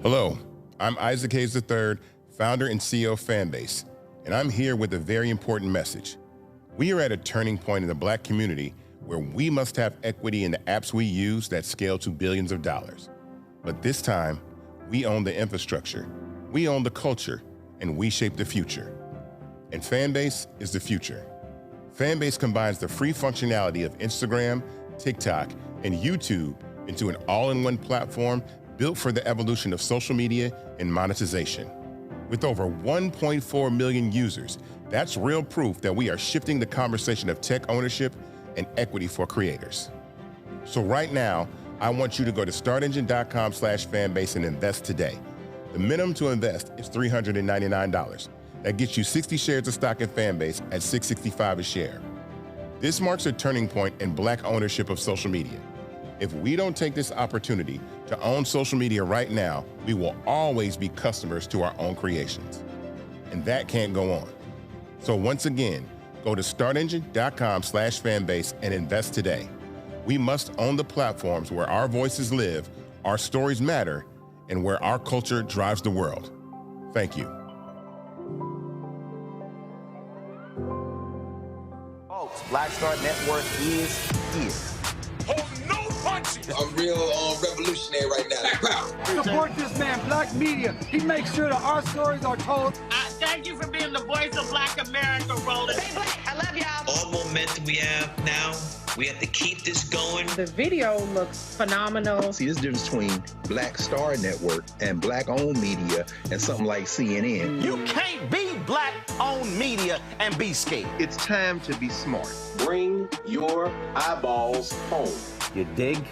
Hello, I'm Isaac Hayes III, founder and CEO of Fanbase, and I'm here with a very important message. We are at a turning point in the Black community where we must have equity in the apps we use that scale to billions of dollars. But this time, we own the infrastructure, we own the culture, and we shape the future. And Fanbase is the future. Fanbase combines the free functionality of Instagram, TikTok, and YouTube into an all-in-one platform built for the evolution of social media and monetization. With over 1.4 million users, that's real proof that we are shifting the conversation of tech ownership and equity for creators. So right now, I want you to go to startengine.com/fanbase and invest today. The minimum to invest is $399. That gets you 60 shares of stock in Fanbase at $665 a share. This marks a turning point in Black ownership of social media. If we don't take this opportunity to own social media right now, we will always be customers to our own creations. And that can't go on. So once again, go to startengine.com/fanbase and invest today. We must own the platforms where our voices live, our stories matter, and where our culture drives the world. Thank you. Folks, Black Star Network is here. I'm real revolutionary right now. Black power. Support this man, Black media. He makes sure that our stories are told. Thank you for being the voice of Black America, Roland. Stay Black. I love y'all. All momentum we have now, we have to keep this going. The video looks phenomenal. See, this difference between Black Star Network and Black-owned media and something like CNN. You can't be Black-owned media and be scared. It's time to be smart. Bring your eyeballs home. You dig?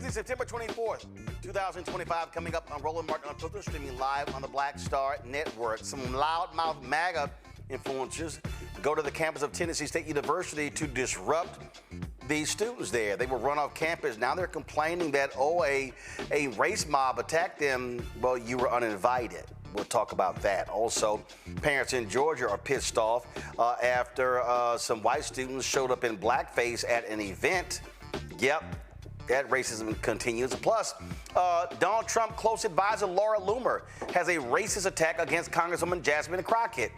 Wednesday, September 24th, 2025, coming up on Roland Martin Unfiltered, streaming live on the Black Star Network. Some loudmouth MAGA influencers go to the campus of Tennessee State University to disrupt the students there. They were run off campus. Now they're complaining that, a race mob attacked them. Well, you were uninvited. We'll talk about that. Also, parents in Georgia are pissed off after some white students showed up in blackface at an event. Yep, that racism continues. Plus, Donald Trump close advisor Laura Loomer has a racist attack against Congresswoman Jasmine Crockett.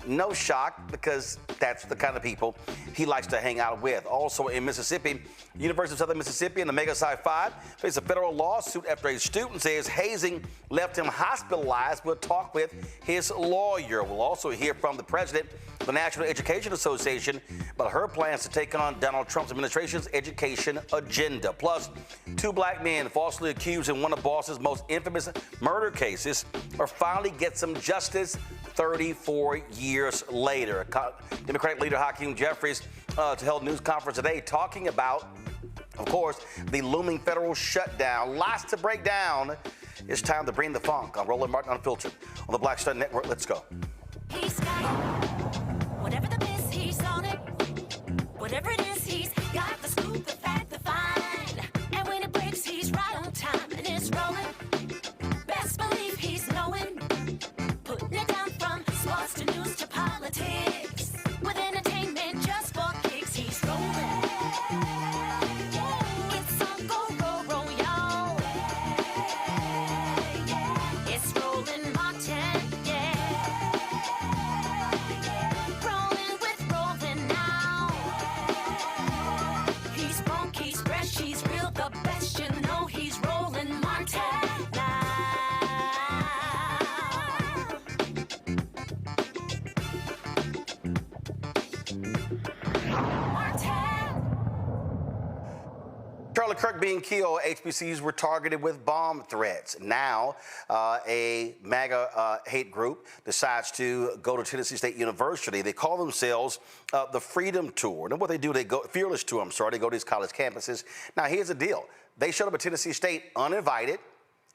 No shock, because that's the kind of people he likes to hang out with. Also in Mississippi, University of Southern Mississippi and the Mega Psi Phi face a federal lawsuit after a student says hazing left him hospitalized. We'll talk with his lawyer. We'll also hear from the president of the National Education Association about her plans to take on Donald Trump's administration's education agenda. Plus, two black men falsely accused in one of Boston's most infamous murder cases are finally get some justice 34 years later. Democratic leader Hakeem Jeffries held a news conference today talking about, of course, the looming federal shutdown. Lots to break down. It's time to bring the funk on Roland Martin Unfiltered on the Black Star Network. Let's go. He's got it. Whatever the miss, he's on it. Whatever it is, he's got the scoop, the fact, the find. And when it breaks, he's right on time and it's rolling. Best believe he's knowing. Putting it down from sports to news to politics. With entertainment just for kicks, he's rolling. It's on go, roll, y'all. It's Roland Martin, yeah. Rolling with Roland now. He's funk, he's fresh, he's real, the best, you know he's Roland Martin now. Charlie Kirk being killed, HBCUs were targeted with bomb threats. Now, a MAGA hate group decides to go to Tennessee State University. They call themselves the Freedom Tour. And what they do, they go, Fearless Tour, I'm sorry, they go to these college campuses. Now, here's the deal. They showed up at Tennessee State uninvited,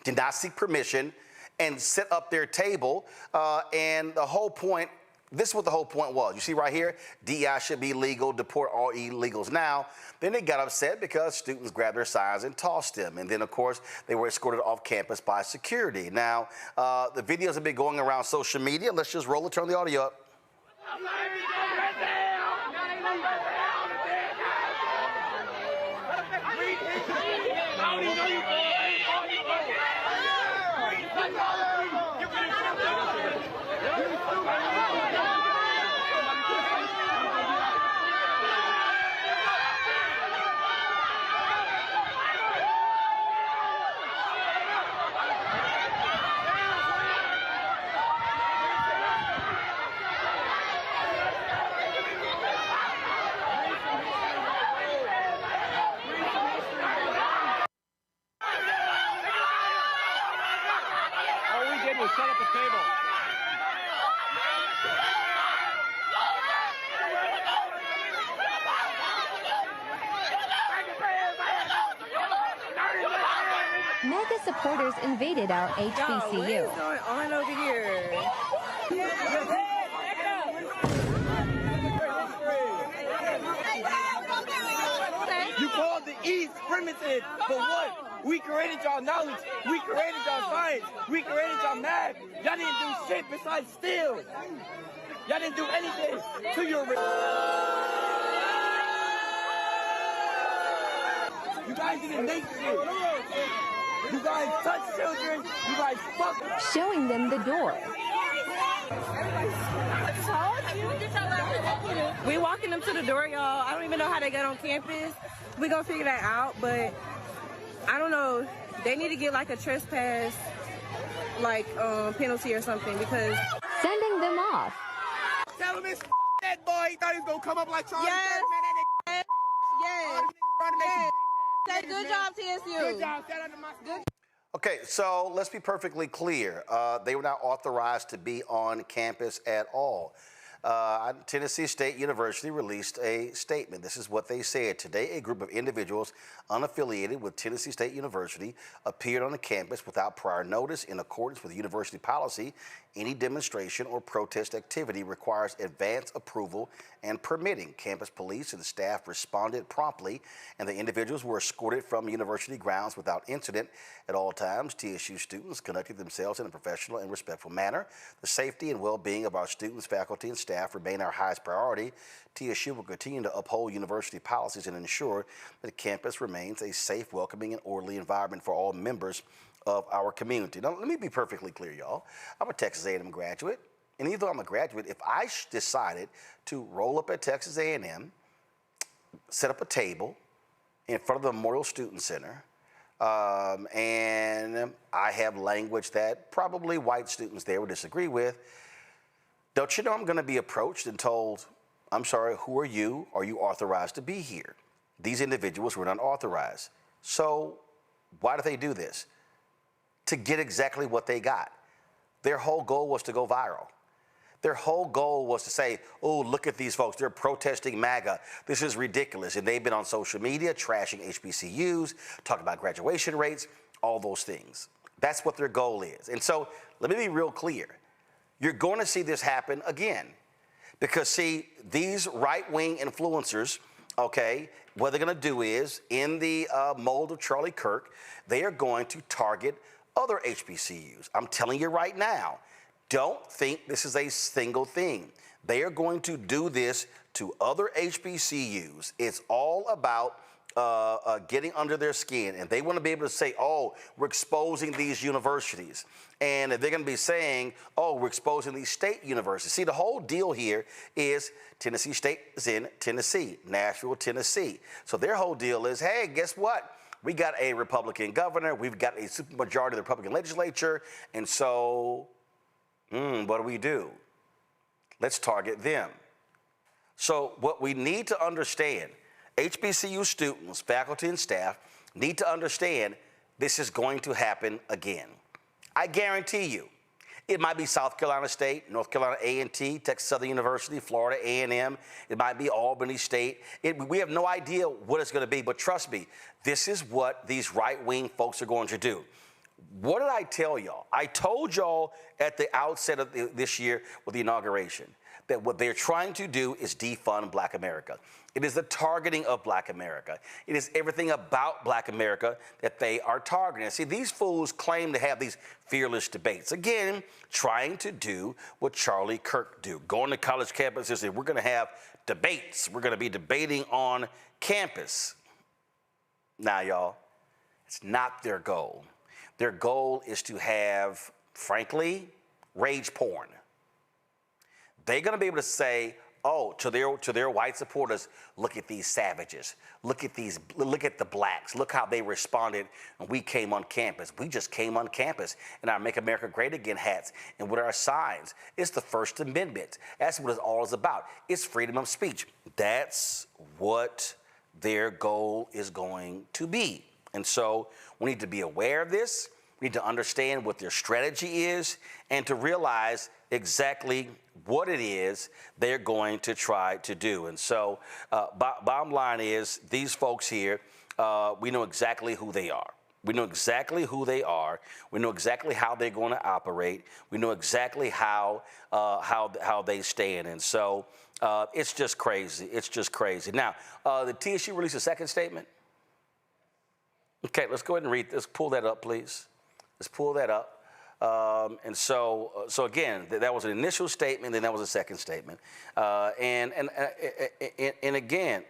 did not seek permission, and set up their table. And the whole point, this is what the whole point was. You see right here, DEI should be legal, deport all illegals now. Then they got upset because students grabbed their signs and tossed them. And then, of course, they were escorted off campus by security. Now, the videos have been going around social media. Let's just roll it, turn the audio up. Set up a table. MAGA supporters invaded our HBCU. What is going on over here? You called the East primitive for what? We created y'all knowledge. We created y'all science. We created y'all math. Y'all didn't do shit besides steal. Y'all didn't do anything to your... You guys didn't make shit. You guys touched children. You guys fucked. Showing them the door. We walking them to the door, y'all. I don't even know how they got on campus. We gonna figure that out, but I don't know. They need to get like a trespass, like penalty or something, because Sending them off. Tell him it's that boy. He thought he was gonna come up like Charlie. Yes. Man, yes, yes. Say good job, TSU. Good job. Shout out to my good. Okay, so let's be perfectly clear. They were not authorized to be on campus at all. Tennessee State University released a statement. This is what they said. Today, a group of individuals unaffiliated with Tennessee State University appeared on the campus without prior notice. In accordance with university policy, any demonstration or protest activity requires advance approval and permitting. Campus police and staff responded promptly, and the individuals were escorted from university grounds without incident. At all times, TSU students conducted themselves in a professional and respectful manner. The safety and well-being of our students, faculty, and staff remain our highest priority. TSU will continue to uphold university policies and ensure that campus remains a safe, welcoming, and orderly environment for all members of our community. Now, let me be perfectly clear, y'all. I'm a Texas A&M graduate, and even though I'm a graduate, if I decided to roll up at Texas A&M, set up a table in front of the Memorial Student Center, and I have language that probably white students there would disagree with, don't you know I'm going to be approached and told, I'm sorry, who are you? Are you authorized to be here? These individuals were not authorized. So why do they do this? To get exactly what they got. Their whole goal was to go viral. Their whole goal was to say, oh, look at these folks. They're protesting MAGA. This is ridiculous. And they've been on social media trashing HBCUs, talking about graduation rates, all those things. That's what their goal is. And so let me be real clear. You're going to see this happen again. Because, see, these right-wing influencers, okay, what they're going to do is, in the mold of Charlie Kirk, they are going to target other HBCUs. I'm telling you right now, don't think this is a single thing. They are going to do this to other HBCUs. It's all about getting under their skin, and they want to be able to say, oh, we're exposing these universities. And they're going to be saying, oh, we're exposing these state universities. See, the whole deal here is Tennessee State is in Tennessee, Nashville, Tennessee. So their whole deal is, hey, guess what? We got a Republican governor. We've got a supermajority of the Republican legislature. And so, what do? Let's target them. So what we need to understand, HBCU students, faculty, and staff need to understand this is going to happen again. I guarantee you, it might be South Carolina State, North Carolina A&T, Texas Southern University, Florida A&M. It might be Albany State. We have no idea what it's going to be, but trust me, this is what these right-wing folks are going to do. What did I tell y'all? I told y'all at the outset of this year with the inauguration that what they're trying to do is defund Black America. It is the targeting of Black America. It is everything about Black America that they are targeting. See, these fools claim to have these fearless debates. Again, trying to do what Charlie Kirk do. Going to college campuses and say, we're going to have debates. We're going to be debating on campus. Now, y'all, it's not their goal. Their goal is to have, frankly, rage porn. They're going to be able to say, oh, to their white supporters, look at these savages. Look at the blacks. Look how they responded when we came on campus. We just came on campus in our Make America Great Again hats and with our signs. It's the First Amendment. That's what it's all about. It's freedom of speech. That's what their goal is going to be. And so we need to be aware of this. We need to understand what their strategy is and to realize exactly what it is they're going to try to do. And so bottom line is these folks here, we know exactly who they are. We know exactly who they are. We know exactly how they're going to operate. We know exactly how they stand. And so it's just crazy. It's just crazy. Now, the TSU released a second statement. Okay, let's go ahead and read. Let's pull that up, please. Let's pull that up. And so again, that was an initial statement, then that was a second statement. And again,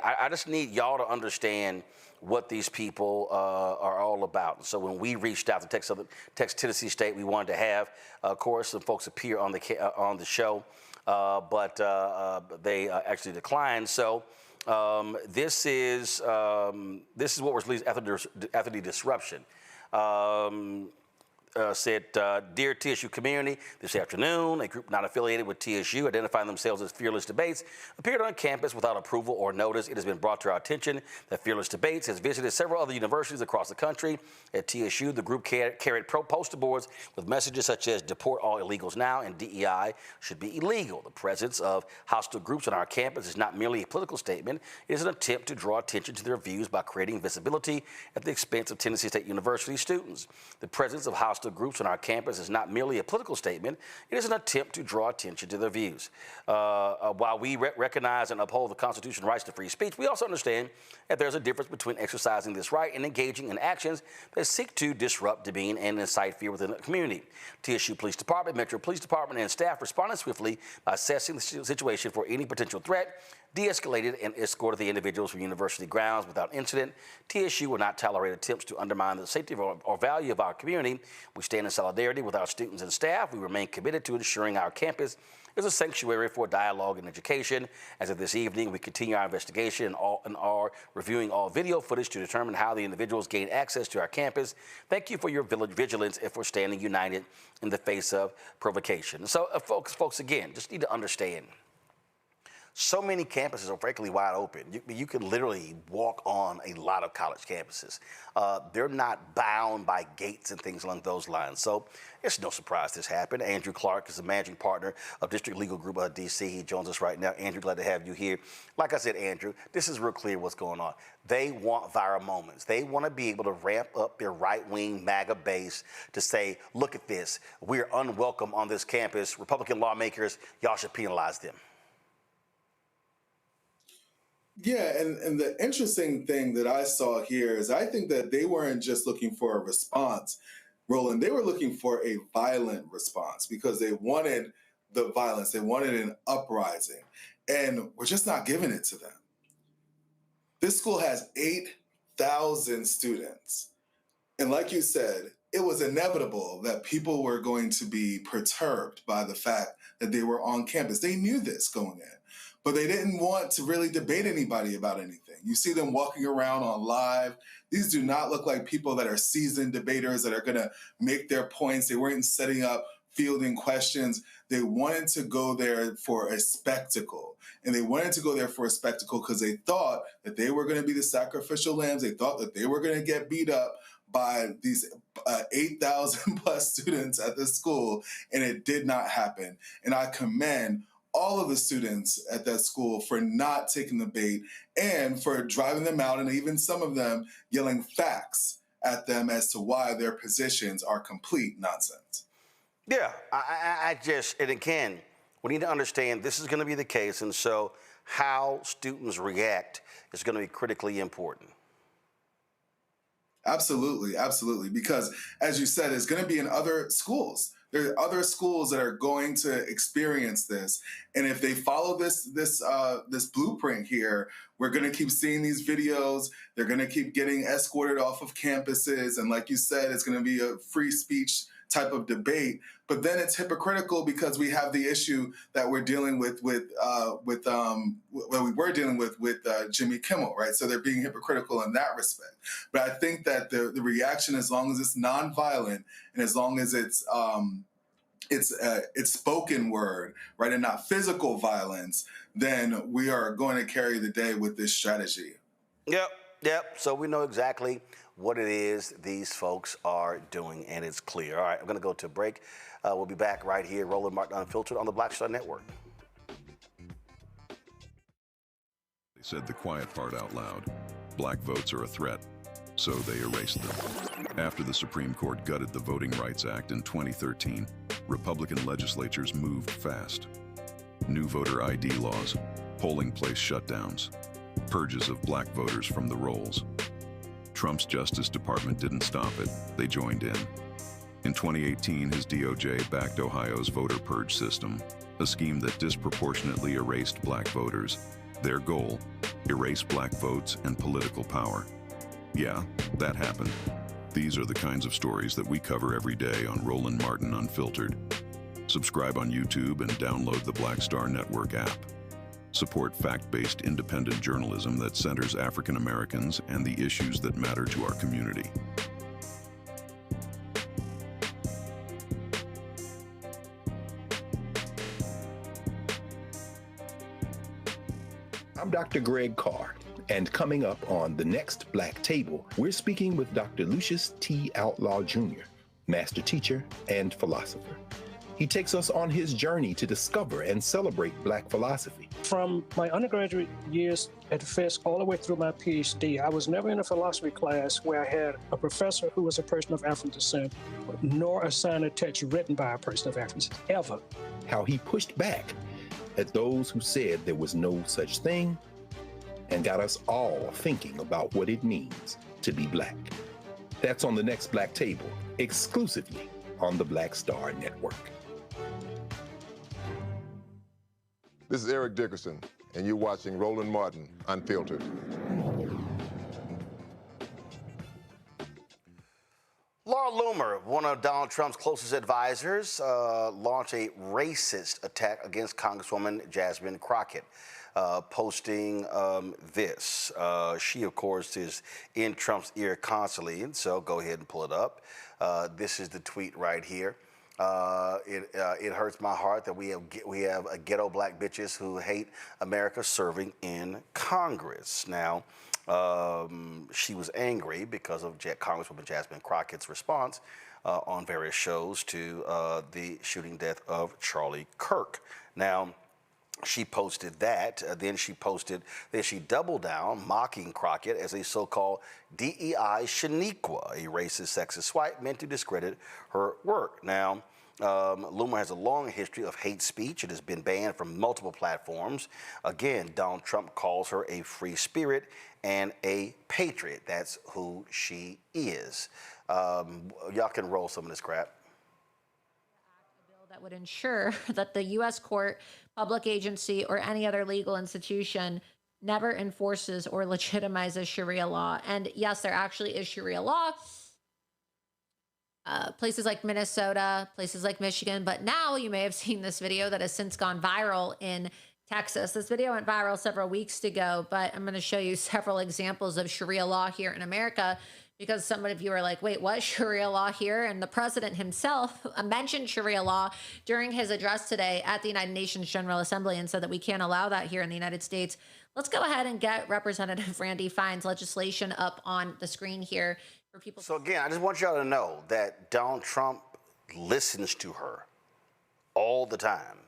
I just need y'all to understand what these people are all about. And so when we reached out to Texas Tennessee State, we wanted to have, of course, some folks appear on the show, but they actually declined. So this is what was released after the disruption. said, Dear TSU community, this afternoon, a group not affiliated with TSU, identifying themselves as Fearless Debates, appeared on campus without approval or notice. It has been brought to our attention that Fearless Debates has visited several other universities across the country. At TSU, the group carried poster boards with messages such as deport all illegals now and DEI should be illegal. The presence of hostile groups on our campus is not merely a political statement. It is an attempt to draw attention to their views by creating visibility at the expense of Tennessee State University students. The presence of hostile groups on our campus is not merely a political statement. It is an attempt to draw attention to their views. While we recognize and uphold the Constitution's rights to free speech, we also understand that there's a difference between exercising this right and engaging in actions that seek to disrupt, demean, and incite fear within the community. TSU Police Department, Metro Police Department, and staff responded swiftly by assessing the situation for any potential threat, de-escalated and escorted the individuals from university grounds without incident. TSU will not tolerate attempts to undermine the safety or value of our community. We stand in solidarity with our students and staff. We remain committed to ensuring our campus is a sanctuary for dialogue and education. As of this evening, we continue our investigation and are reviewing all video footage to determine how the individuals gained access to our campus. Thank you for your vigilance and for standing united in the face of provocation. So, folks, again, just need to understand. So many campuses are frankly wide open. You can literally walk on a lot of college campuses. They're not bound by gates and things along those lines. So it's no surprise this happened. Andrew Clark is the managing partner of District Legal Group DC. He joins us right now. Andrew, glad to have you here. Like I said, Andrew, this is real clear what's going on. They want viral moments. They want to be able to ramp up their right-wing MAGA base to say, look at this. We're unwelcome on this campus. Republican lawmakers, y'all should penalize them. Yeah, and the interesting thing that I saw here is I think that they weren't just looking for a response, Roland. They were looking for a violent response because they wanted the violence. They wanted an uprising. And we're just not giving it to them. This school has 8,000 students. And like you said, it was inevitable that people were going to be perturbed by the fact that they were on campus. They knew this going in. But they didn't want to really debate anybody about anything. You see them walking around on live. These do not look like people that are seasoned debaters that are going to make their points. They weren't setting up fielding questions. They wanted to go there for a spectacle. And they wanted to go there for a spectacle because they thought that they were going to be the sacrificial lambs. They thought that they were going to get beat up by these 8,000 plus students at this school. And it did not happen. And I commend all of the students at that school for not taking the bait and for driving them out, and even some of them yelling facts at them as to why their positions are complete nonsense. Yeah, and again, we need to understand this is going to be the case, and so how students react is going to be critically important. Absolutely, absolutely, because as you said, it's going to be in other schools. There are other schools that are going to experience this, and if they follow this blueprint here, we're going to keep seeing these videos. They're going to keep getting escorted off of campuses, and like you said, it's going to be a free speech type of debate. But then it's hypocritical because we have the issue that we're dealing with Jimmy Kimmel, right? So they're being hypocritical in that respect. But I think that the reaction, as long as it's nonviolent and as long as it's spoken word, right, and not physical violence, then we are going to carry the day with this strategy. Yep. So we know exactly what it is these folks are doing, and it's clear. All right, I'm going to go to a break. We'll be back right here, Roland Martin Unfiltered on the Black Star Network. They said the quiet part out loud. Black votes are a threat, so they erased them. After the Supreme Court gutted the Voting Rights Act in 2013, Republican legislatures moved fast. New voter ID laws, polling place shutdowns, purges of black voters from the rolls. Trump's Justice Department didn't stop it, they joined in. In 2018, his DOJ backed Ohio's voter purge system, a scheme that disproportionately erased black voters. Their goal, erase black votes and political power. Yeah, that happened. These are the kinds of stories that we cover every day on Roland Martin Unfiltered. Subscribe on YouTube and download the Black Star Network app. Support fact-based independent journalism that centers African Americans and the issues that matter to our community. I'm Dr. Greg Carr, and coming up on the next Black Table, we're speaking with Dr. Lucius T. Outlaw Jr., master teacher and philosopher. He takes us on his journey to discover and celebrate Black philosophy. From my undergraduate years at Fisk all the way through my PhD, I was never in a philosophy class where I had a professor who was a person of African descent, nor assigned a text written by a person of African descent, ever. How he pushed back at those who said there was no such thing and got us all thinking about what it means to be Black. That's on the next Black Table, exclusively on the Black Star Network. This is Eric Dickerson, and you're watching Roland Martin Unfiltered. Laura Loomer, one of Donald Trump's closest advisors, launched a racist attack against Congresswoman Jasmine Crockett, posting this. She, of course, is in Trump's ear constantly, and so go ahead and pull it up. This is the tweet right here. It hurts my heart that we have ghetto Black bitches who hate America serving in Congress. Now, she was angry because of Congresswoman Jasmine Crockett's response on various shows to the shooting death of Charlie Kirk. Now, she posted that, then she doubled down, mocking Crockett as a so-called DEI Shaniqua, a racist, sexist swipe meant to discredit her work. Now, Loomer has a long history of hate speech. It has been banned from multiple platforms. Again, Donald Trump calls her a free spirit and a patriot. That's who she is. Y'all can roll some of this crap. That would ensure that the U.S. court, public agency, or any other legal institution never enforces or legitimizes Sharia law. And yes, there actually is Sharia law. Places like Minnesota, places like Michigan. But now you may have seen this video that has since gone viral in Texas. This video went viral several weeks ago, but I'm going to show you several examples of Sharia law here in America, because some of you are like, wait, what? Sharia law here? And the president himself mentioned Sharia law during his address today at the United Nations General Assembly and said that we can't allow that here in the United States. Let's go ahead and get Representative Randy Fine's legislation up on the screen here for people. So again, I just want y'all to know that Donald Trump listens to her all the time.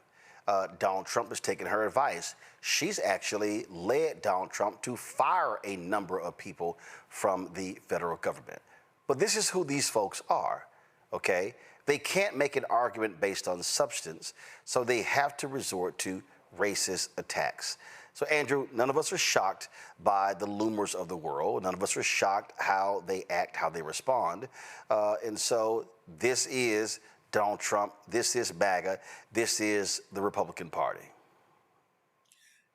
Donald Trump is taking her advice. She's actually led Donald Trump to fire a number of people from the federal government. But this is who these folks are, okay? They can't make an argument based on substance, so they have to resort to racist attacks. So, Andrew, none of us are shocked by the Loomers of the world. None of us are shocked how they act, how they respond. And so this is Donald Trump, this is MAGA, this is the Republican Party.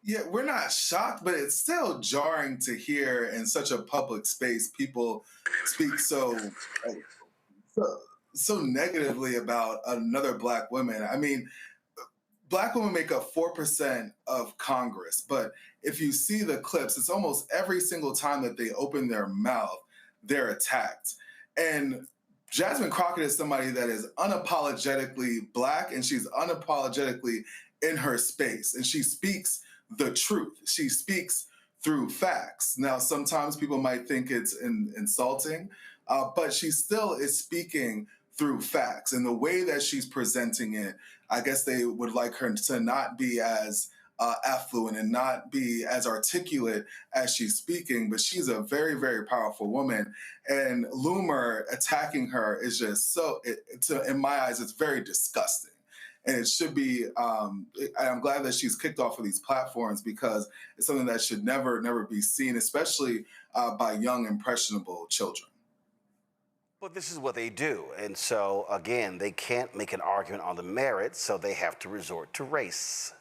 Yeah, we're not shocked, but it's still jarring to hear in such a public space people speak so negatively about another Black woman. I mean, Black women make up 4% of Congress, but if you see the clips, it's almost every single time that they open their mouth, they're attacked. And Jasmine Crockett is somebody that is unapologetically Black, and she's unapologetically in her space, and she speaks the truth. She speaks through facts. Now, sometimes people might think it's insulting, but she still is speaking through facts. And the way that she's presenting it, I guess they would like her to not be as affluent and not be as articulate as she's speaking, but she's a very, very powerful woman. And Loomer attacking her is just so, in my eyes, it's very disgusting. And it should be, I'm glad that she's kicked off of these platforms, because it's something that should never, never be seen, especially by young, impressionable children. But this is what they do. And so, again, they can't make an argument on the merits, so they have to resort to race.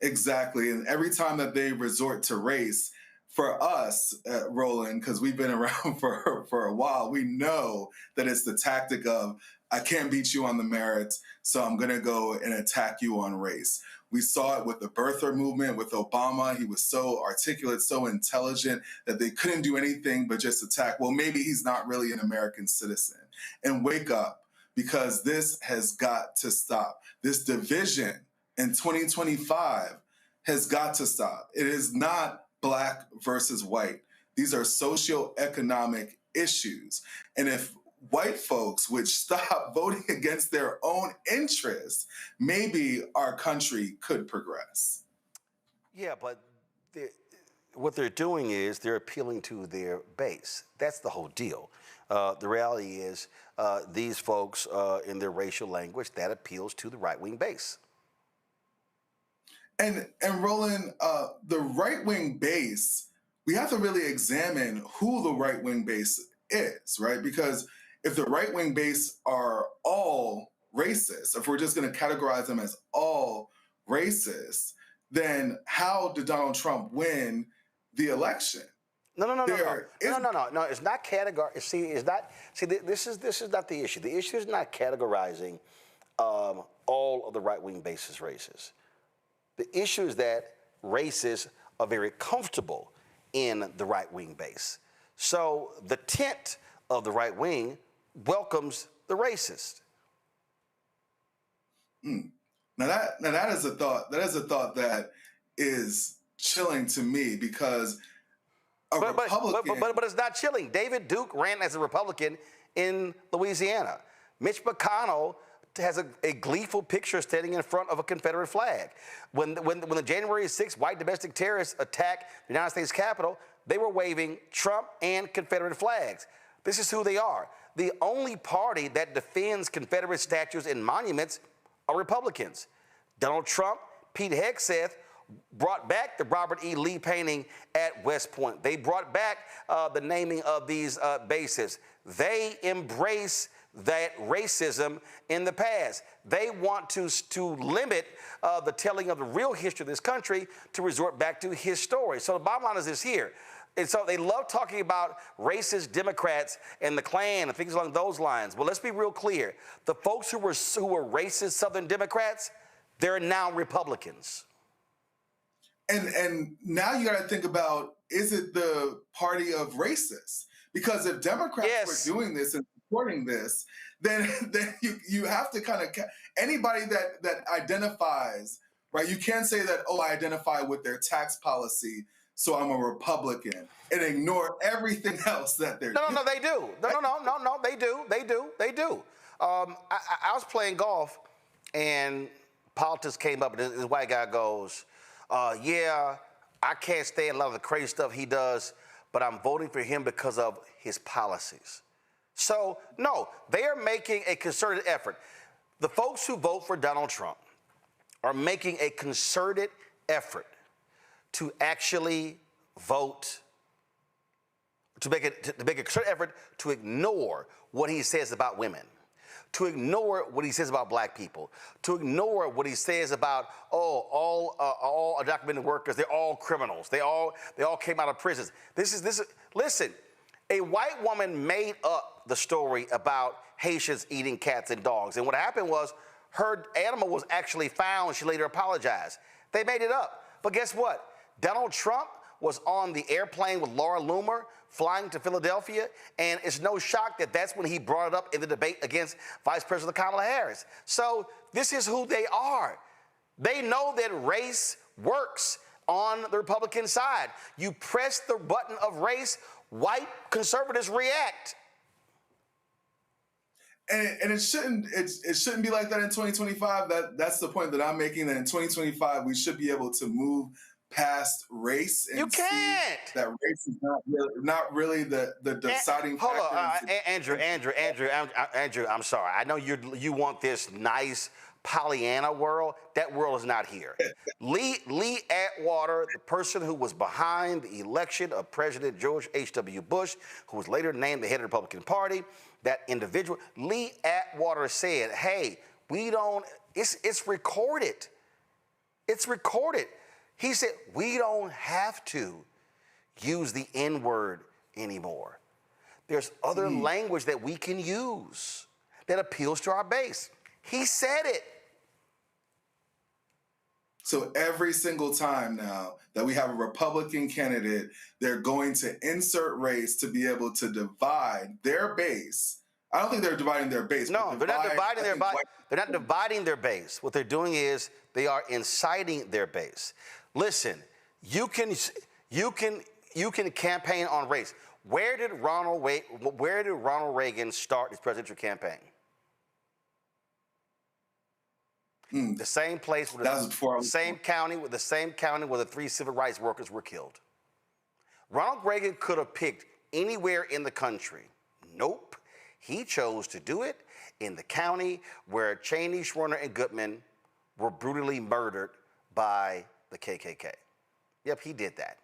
Exactly. And every time that they resort to race, for us, Roland, because we've been around for a while, we know that it's the tactic of, I can't beat you on the merits, so I'm going to go and attack you on race. We saw it with the birther movement with Obama. He was so articulate, so intelligent that they couldn't do anything but just attack. Well, maybe he's not really an American citizen. And wake up, because this has got to stop. This division in 2025 has got to stop. It is not black versus white. These are socioeconomic issues. And if white folks would stop voting against their own interests, maybe our country could progress. Yeah, but what they're doing is they're appealing to their base. That's the whole deal. The reality is these folks in their racial language, that appeals to the right-wing base. And Roland, the right-wing base, we have to really examine who the right-wing base is, right? Because if the right-wing base are all racist, if we're just going to categorize them as all racist, then how did Donald Trump win the election? No. It's not categorize. See, it's not. See, this is not the issue. The issue is not categorizing all of the right-wing bases racist. The issue is that racists are very comfortable in the right-wing base. So the tent of the right wing welcomes the racist. Now that is a thought. That is a thought that is chilling to me because Republican. But it's not chilling. David Duke ran as a Republican in Louisiana. Mitch McConnell has a gleeful picture standing in front of a Confederate flag. When the January 6th white domestic terrorists attacked the United States Capitol, they were waving Trump and Confederate flags. This is who they are. The only party that defends Confederate statues and monuments are Republicans. Donald Trump, Pete Hegseth brought back the Robert E. Lee painting at West Point. They brought back the naming of these bases. They embrace that racism in the past. They want to limit the telling of the real history of this country to resort back to his story. So the bottom line is this here. And so they love talking about racist Democrats and the Klan and things along those lines. Well, let's be real clear. The folks who were racist Southern Democrats, they're now Republicans. And now you got to think about, is it the party of racists? Because if Democrats were doing this and supporting this, then you have to kind of, anybody that identifies, right? You can't say that, oh, I identify with their tax policy, so I'm a Republican, and ignore everything else that they're doing. No, they do. No, they do. I was playing golf, and politics came up, and this white guy goes, yeah, I can't stand a lot of the crazy stuff he does, but I'm voting for him because of his policies. So, no, they are making a concerted effort. The folks who vote for Donald Trump are making a concerted effort to actually vote, to make a concerted effort to ignore what he says about women, to ignore what he says about black people, to ignore what he says about, all undocumented workers, they're all criminals. They all came out of prisons. Listen, a white woman made up the story about Haitians eating cats and dogs. And what happened was her animal was actually found. She later apologized. They made it up. But guess what? Donald Trump was on the airplane with Laura Loomer flying to Philadelphia, and it's no shock that that's when he brought it up in the debate against Vice President Kamala Harris. So this is who they are. They know that race works on the Republican side. You press the button of race, white conservatives react. And it shouldn't be like that in 2025. That's the point that I'm making, that in 2025 we should be able to move past race and see that race is not really the deciding factor. Hold on, Andrew, I'm sorry. I know you want this nice Pollyanna world. That world is not here. Lee Atwater, the person who was behind the election of President George H.W. Bush, who was later named the head of the Republican Party, that individual, Lee Atwater said, hey, it's recorded. It's recorded. He said, we don't have to use the N-word anymore. There's other language that we can use that appeals to our base. He said it. So every single time now that we have a Republican candidate, they're going to insert race to be able to divide their base. I don't think they're dividing their base. No, they're not dividing their base. They're not dividing their base. What they're doing is they are inciting their base. Listen, you can campaign on race. Where did Ronald Reagan start his presidential campaign? The same place, with the same county where the 3 civil rights workers were killed. Ronald Reagan could have picked anywhere in the country. Nope. He chose to do it in the county where Cheney, Schwerner, and Goodman were brutally murdered by the KKK. Yep, he did that.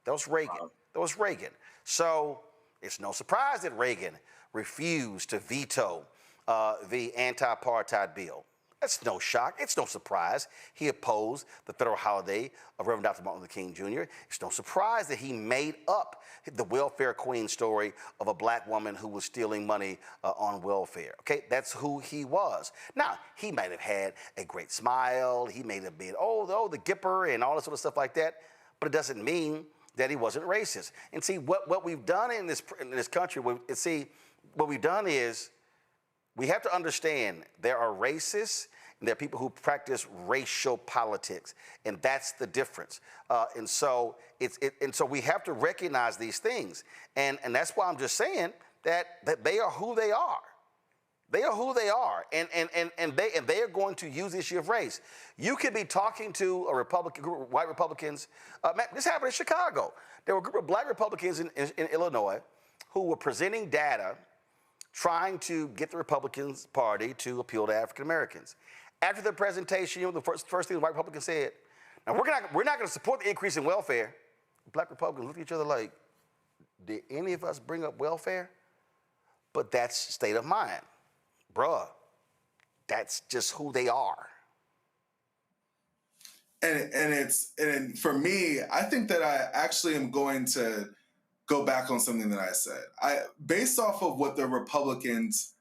That was Reagan. Wow. That was Reagan. So it's no surprise that Reagan refused to veto the anti-apartheid bill. That's no shock. It's no surprise. He opposed the federal holiday of Reverend Dr. Martin Luther King Jr. It's no surprise that he made up the welfare queen story of a black woman who was stealing money on welfare. Okay, that's who he was. Now, he might have had a great smile. He may have been, the Gipper and all that sort of stuff like that, but it doesn't mean that he wasn't racist. And see, what we've done in this country, what we've done is we have to understand there are racists and there are people who practice racial politics, and that's the difference. And so we have to recognize these things, and that's why I'm just saying that they are who they are. They are who they are, and they are going to use the issue of race. You could be talking to a group of white Republicans. This happened in Chicago. There were a group of black Republicans in Illinois who were presenting data trying to get the Republican Party to appeal to African Americans. After the presentation, the first thing the white Republicans said, now we're not going to support the increase in welfare. Black Republicans looked at each other like, did any of us bring up welfare? But that's state of mind. Bruh, that's just who they are. And for me, I think that I actually am going to go back on something that I said. Based off of what the Republicans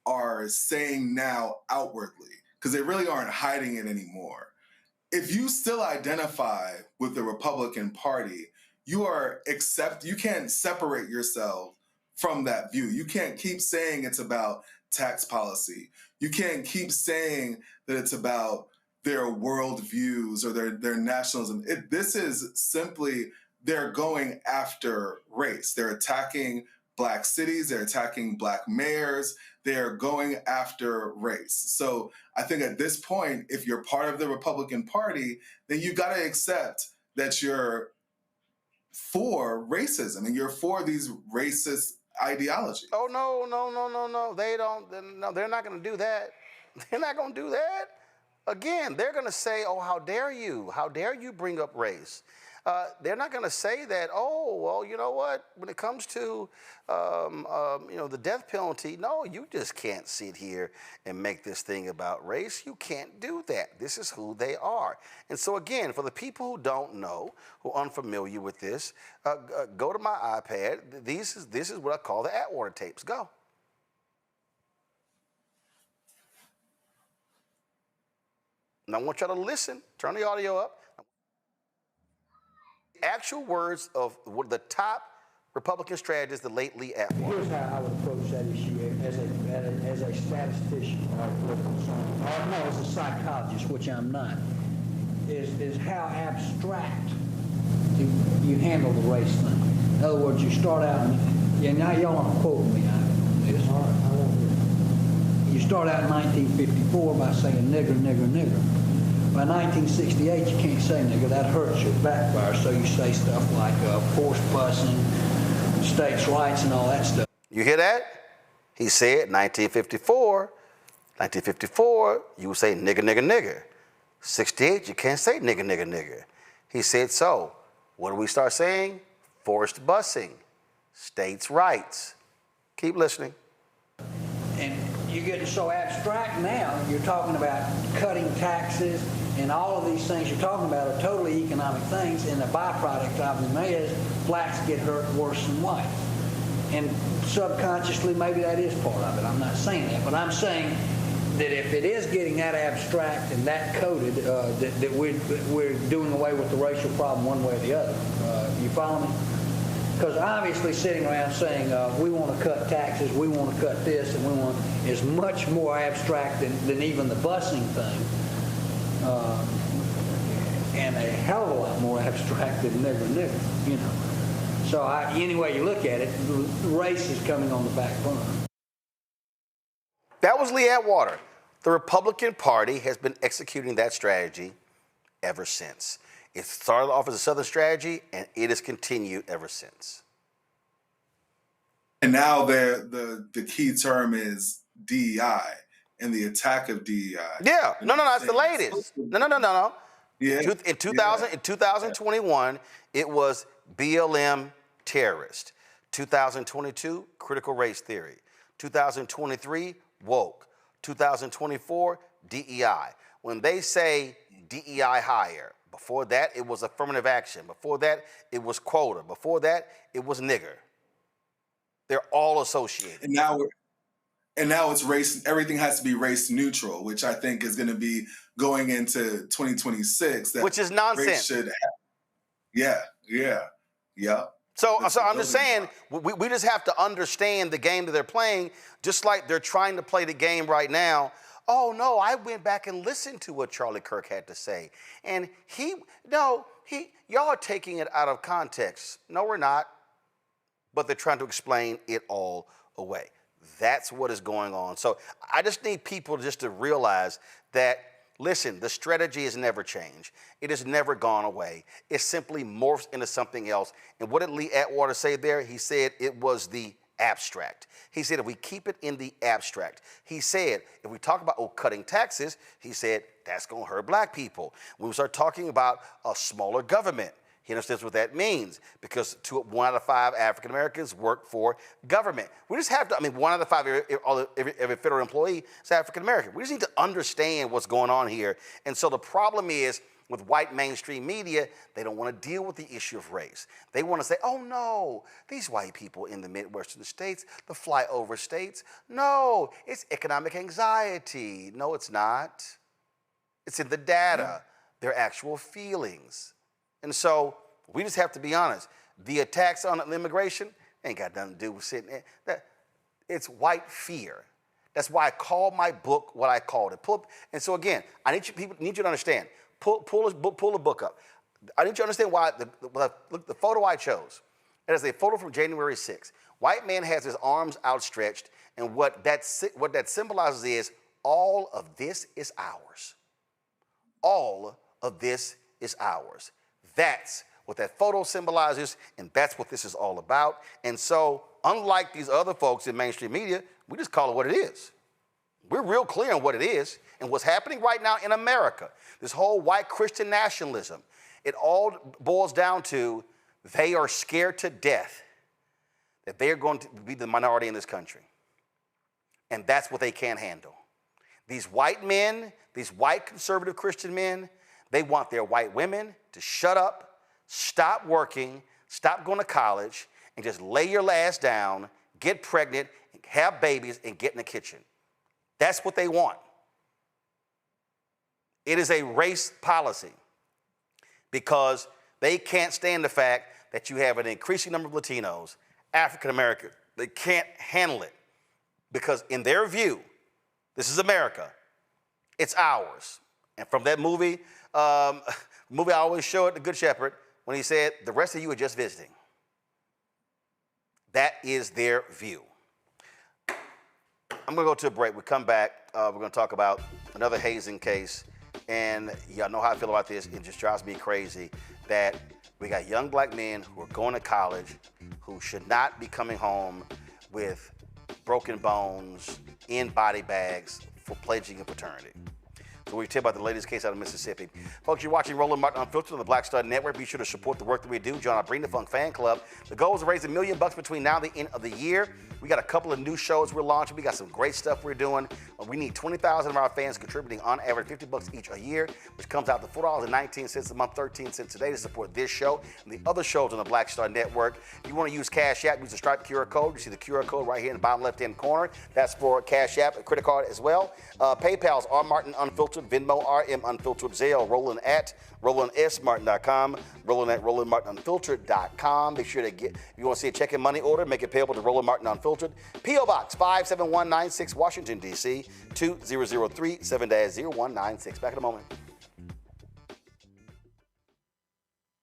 are saying now outwardly, because they really aren't hiding it anymore. If you still identify with the Republican Party, you can't separate yourself from that view. You can't keep saying it's about tax policy. You can't keep saying that it's about their worldviews or their nationalism. This is simply, they're going after race. They're attacking black cities. They're attacking black mayors. They're going after race. So I think at this point, if you're part of the Republican Party, then you got to accept that you're for racism and you're for these racist ideologies. Oh, no. They don't. No, they're not going to do that. They're not going to do that. Again, they're going to say, oh, how dare you? How dare you bring up race? They're not going to say that, oh, well, you know what? When it comes to, the death penalty, no, you just can't sit here and make this thing about race. You can't do that. This is who they are. And so, again, for the people who don't know, who are unfamiliar with this, go to my iPad. This is what I call the Atwater tapes. Go. And I want y'all to listen. Turn the audio up. Actual words of one of the top Republican strategists, the late Lee Atwater. Here's how I would approach that issue as a statistician or political scientist, or no, as a psychologist, which I'm not, is how abstract you handle the race thing. In other words, you start out, and now y'all aren't quoting me on this. All right, I won't do it. You start out in 1954 by saying nigger, nigger, nigger. By 1968, you can't say nigger. That hurts you. It backfires. So you say stuff like forced busing, states' rights, and all that stuff. You hear that? He said 1954, you would say nigger, nigger, nigger. 68, you can't say nigger, nigger, nigger. He said, so what do we start saying? Forced busing, states' rights. Keep listening. And you're getting so abstract now, you're talking about cutting taxes, and all of these things you're talking about are totally economic things, and the byproduct of them is blacks get hurt worse than whites. And subconsciously, maybe that is part of it. I'm not saying that, but I'm saying that if it is getting that abstract and that coded, that we're doing away with the racial problem one way or the other. You follow me? Because obviously sitting around saying we want to cut taxes, we want to cut this, and we want is much more abstract than even the busing thing. and a hell of a lot more abstract than nigger, you know. So any way you look at it, race is coming on the back burner. That was Lee Atwater. The Republican Party has been executing that strategy ever since. It started off as a Southern strategy, and it has continued ever since. And now the key term is DEI and the attack of DEI. Yeah, no, it's the latest. No. Yeah. In 2021, it was BLM terrorist. 2022, critical race theory. 2023, woke. 2024, DEI. When they say DEI hire, before that it was affirmative action. Before that it was quota. Before that it was nigger. They're all associated. And now it's race. Everything has to be race neutral, which I think is going to be going into 2026. Which is nonsense. Yeah. So I'm just saying, we just have to understand the game that they're playing, just like they're trying to play the game right now. Oh, no, I went back and listened to what Charlie Kirk had to say. And y'all are taking it out of context. No, we're not. But they're trying to explain it all away. That's what is going on. So I just need people just to realize that, listen, the strategy has never changed. It has never gone away. It simply morphs into something else. And what did Lee Atwater say there? He said it was the abstract. He said if we keep it in the abstract. He said if we talk about cutting taxes, he said that's going to hurt black people. When we start talking about a smaller government, he understands what that means because 1 out of 5 African Americans work for government. We just have to, 1 out of 5 every federal employee is African American. We just need to understand what's going on here. And so the problem is with white mainstream media, they don't want to deal with the issue of race. They want to say, oh no, these white people in the Midwestern states, the flyover states, no, it's economic anxiety. No, it's not. It's in the data, their actual feelings. And so we just have to be honest. The attacks on immigration ain't got nothing to do with sitting there. It's white fear. That's why I called my book what I called it. And so again, I need you to understand. Pull the book up. I need you to understand why the photo I chose. It is a photo from January 6th. White man has his arms outstretched, and what that symbolizes is all of this is ours. All of this is ours. That's what that photo symbolizes, and that's what this is all about. And so, unlike these other folks in mainstream media, we just call it what it is. We're real clear on what it is and what's happening right now in America. This whole white Christian nationalism, it all boils down to they are scared to death that they are going to be the minority in this country. And that's what they can't handle. These white men, these white conservative Christian men, they want their white women to shut up, stop working, stop going to college, and just lay your ass down, get pregnant, have babies, and get in the kitchen. That's what they want. It is a race policy because they can't stand the fact that you have an increasing number of Latinos, African Americans. They can't handle it because in their view, this is America. It's ours. And from that movie I always show it, The Good Shepherd, when he said, the rest of you are just visiting. That is their view. I'm going to go to a break. We come back. We're going to talk about another hazing case. And y'all know how I feel about this. It just drives me crazy that we got young black men who are going to college who should not be coming home with broken bones in body bags for pledging a fraternity. So we tell about the latest case out of Mississippi. Folks, you're watching Roland Martin Unfiltered on the Black Star Network. Be sure to support the work that we do. Join our Bring the Funk fan club. The goal is to raise $1 million between now and the end of the year. We got a couple of new shows we're launching. We got some great stuff we're doing. We need 20,000 of our fans contributing on average $50 each a year, which comes out to $4.19 a month, 13 cents a day to support this show and the other shows on the Black Star Network. If you want to use Cash App, use the Stripe QR code. You see the QR code right here in the bottom left-hand corner. That's for Cash App, a credit card as well. PayPal's R Martin Unfiltered, Venmo RM Unfiltered, Zelle, Roland at RolandSMartin.com, Roland at RolandMartinUnfiltered.com. Make sure to get, if you want to see a check and money order, make it payable to Roland Martin Unfiltered. P.O. Box 57196, Washington, D.C. 2003 7-0196. Back in a moment.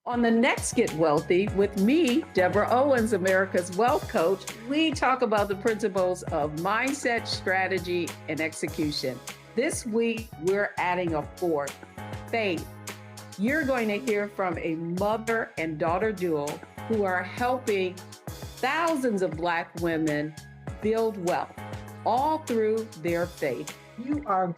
On the next Get Wealthy with me, Deborah Owens, America's Wealth Coach, we talk about the principles of mindset, strategy, and execution. This week, we're adding a fourth, faith. You're going to hear from a mother and daughter duo who are helping thousands of Black women build wealth, all through their faith. You are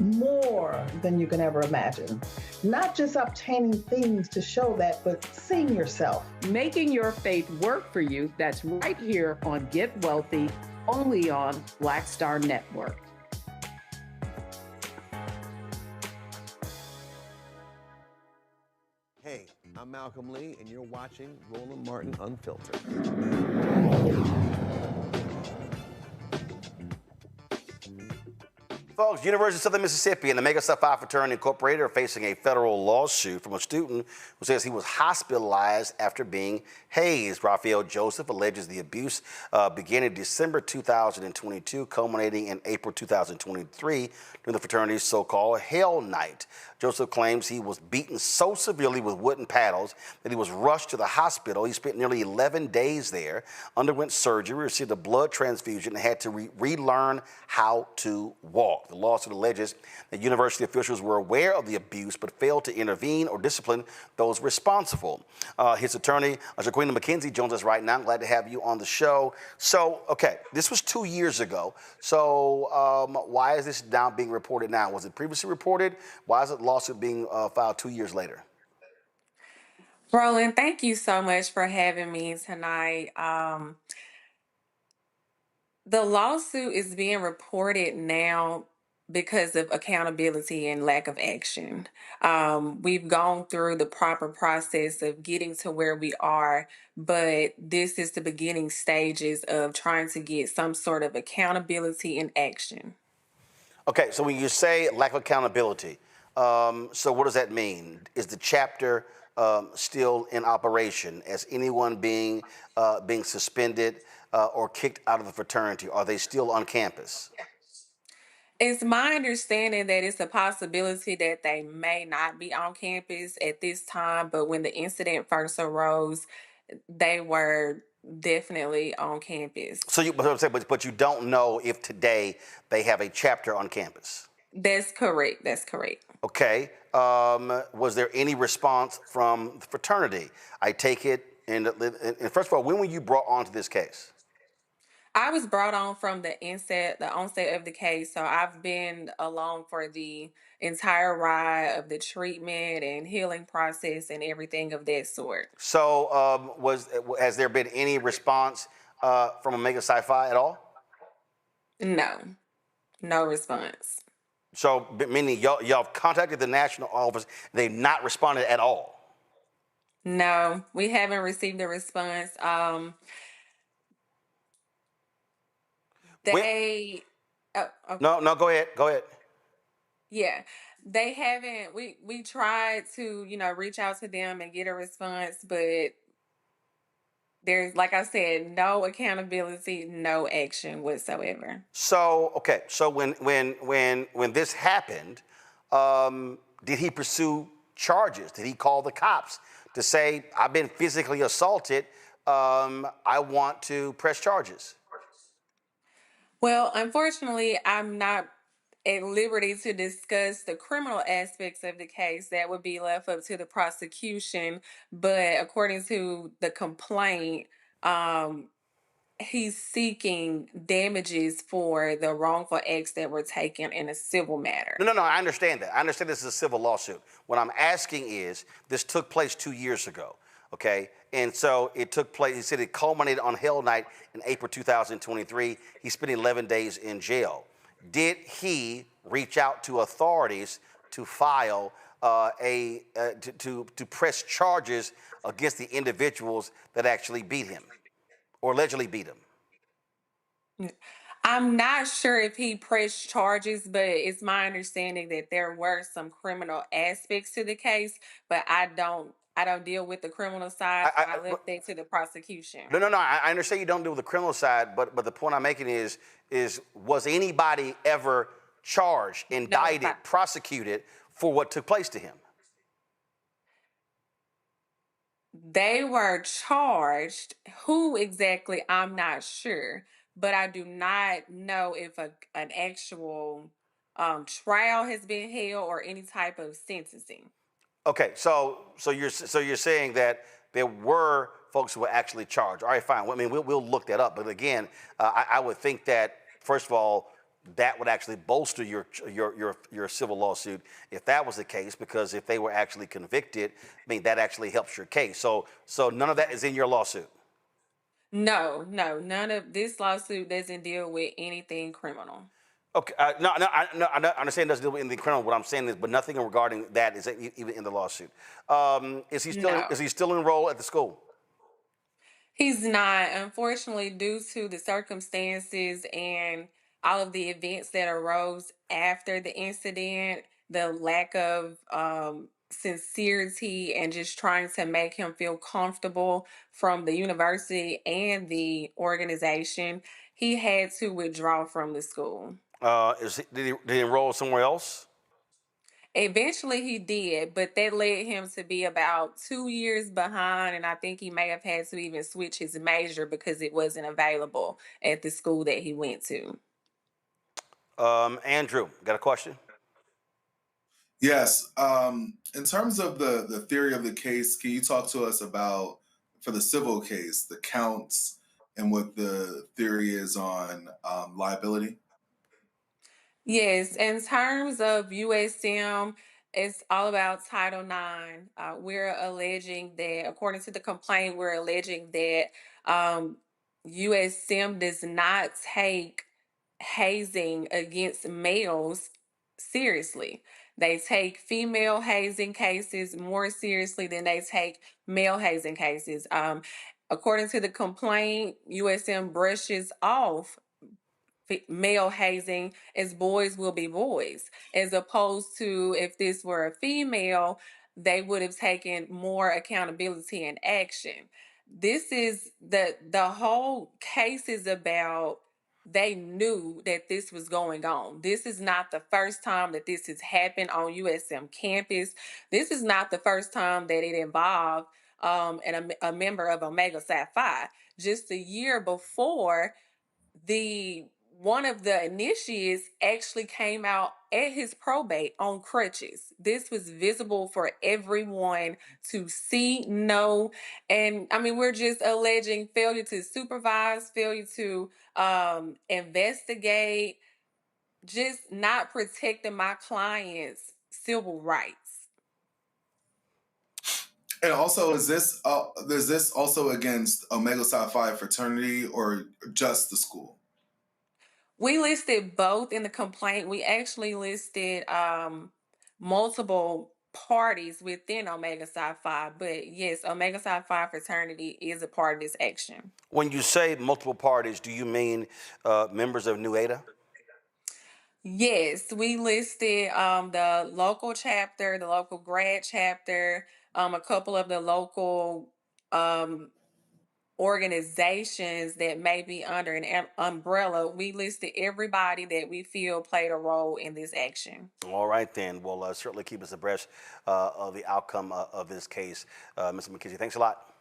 more than you can ever imagine. Not just obtaining things to show that, but seeing yourself. Making your faith work for you. That's right here on Get Wealthy, only on Black Star Network. Hey, I'm Malcolm Lee, and you're watching Roland Martin Unfiltered. Folks, University of Southern Mississippi and the MAGA Psi Fraternity Incorporated are facing a federal lawsuit from a student who says he was hospitalized after being hazed. Raphael Joseph alleges the abuse began in December 2022, culminating in April 2023 during the fraternity's so-called Hell Night. Joseph claims he was beaten so severely with wooden paddles that he was rushed to the hospital. He spent nearly 11 days there, underwent surgery, received a blood transfusion, and had to relearn how to walk. The lawsuit alleges that university officials were aware of the abuse but failed to intervene or discipline those responsible. His attorney, Jaquina McKenzie, joins us right now. I'm glad to have you on the show. So, okay, this was 2 years ago. So why is this now being reported now? Was it previously reported? Why is the lawsuit being filed 2 years later? Roland, thank you so much for having me tonight. The lawsuit is being reported now because of accountability and lack of action. We've gone through the proper process of getting to where we are, but this is the beginning stages of trying to get some sort of accountability and action. Okay, so when you say lack of accountability, so what does that mean? Is the chapter still in operation? As anyone being suspended or kicked out of the fraternity? Are they still on campus? It's my understanding that it's a possibility that they may not be on campus at this time, but when the incident first arose, they were definitely on campus. So but you don't know if today they have a chapter on campus? That's correct. That's correct. Okay. Was there any response from the fraternity? I take it, and first of all, when were you brought onto this case? I was brought on from the onset of the case, so I've been along for the entire ride of the treatment and healing process and everything of that sort. So, has there been any response from Omega Psi-Phi at all? No response. So, meaning y'all have contacted the national office, they've not responded at all? No, we haven't received a response. Okay. No, go ahead. Yeah, they haven't. We tried to, reach out to them and get a response, but there's, like I said, no accountability, no action whatsoever. So, okay. So when this happened, did he pursue charges? Did he call the cops to say, I've been physically assaulted, I want to press charges? Well, unfortunately, I'm not at liberty to discuss the criminal aspects of the case. That would be left up to the prosecution. But according to the complaint, he's seeking damages for the wrongful acts that were taken in a civil matter. No, I understand that. I understand this is a civil lawsuit. What I'm asking is, this took place 2 years ago, okay? And so it took place, he said it culminated on Hell Night in April 2023. He spent 11 days in jail. Did he reach out to authorities to file to press charges against the individuals that actually beat him or allegedly beat him? I'm not sure if he pressed charges, but it's my understanding that there were some criminal aspects to the case, but I don't deal with the criminal side. I left that to the prosecution. No. I understand you don't deal with the criminal side, but the point I'm making is was anybody ever charged, indicted, prosecuted for what took place to him? They were charged. Who exactly, I'm not sure. But I do not know if an actual trial has been held or any type of sentencing. Okay, so you're saying that there were folks who were actually charged. All right, fine. I mean, we'll look that up. But again, I would think that first of all, that would actually bolster your civil lawsuit if that was the case, because if they were actually convicted, I mean, that actually helps your case. So none of that is in your lawsuit. No, none of this lawsuit doesn't deal with anything criminal. Okay, no, I understand it doesn't deal with anything criminal. What I'm saying is, but nothing regarding that is even in the lawsuit. Is he still No. is he still enrolled at the school? He's not, unfortunately, due to the circumstances and all of the events that arose after the incident, the lack of sincerity and just trying to make him feel comfortable from the university and the organization, he had to withdraw from the school. Did he enroll somewhere else? Eventually he did, but that led him to be about 2 years behind, and I think he may have had to even switch his major because it wasn't available at the school that he went to. Andrew, got a question? Yes. In terms of the theory of the case, can you talk to us about, for the civil case, the counts and what the theory is on liability? Yes, in terms of USM, it's all about Title IX. We're alleging that, according to the complaint, we're alleging that USM does not take hazing against males seriously. They take female hazing cases more seriously than they take male hazing cases. According to the complaint, USM brushes off male hazing as boys will be boys, as opposed to if this were a female, they would have taken more accountability and action. This is the whole case is about, they knew that this was going on. This is not the first time that this has happened on USM campus. This is not the first time that it involved a member of Omega Psi Phi. Just a year before, one of the initiates actually came out at his probate on crutches. This was visible for everyone to see, know, and I mean, we're just alleging failure to supervise, failure to investigate, just not protecting my client's civil rights. And also, is this also against Omega Psi Phi fraternity or just the school? We listed both in the complaint. We actually listed multiple parties within Omega Psi Phi, but yes, Omega Psi Phi fraternity is a part of this action. When you say multiple parties, do you mean members of Nu Eta? Yes, we listed the local chapter, the local grad chapter, a couple of the local organizations that may be under an umbrella. We listed everybody that we feel played a role in this action. All right, then. Well, certainly keep us abreast of the outcome of this case. Mr. McKenzie, thanks a lot.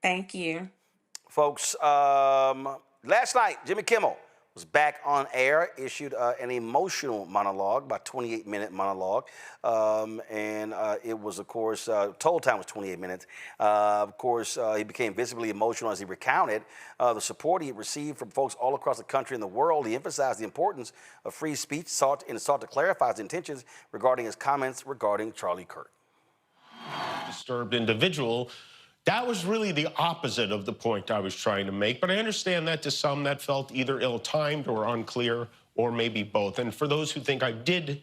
Thank you. Folks, last night, Jimmy Kimmel was back on air, issued an emotional monologue, about 28-minute monologue. And it was, of course, total time was 28 minutes. Of course, he became visibly emotional as he recounted the support he received from folks all across the country and the world. He emphasized the importance of free speech, sought to clarify his intentions regarding his comments regarding Charlie Kirk. Disturbed individual. That was really the opposite of the point I was trying to make, but I understand that to some that felt either ill-timed or unclear, or maybe both. And for those who think I did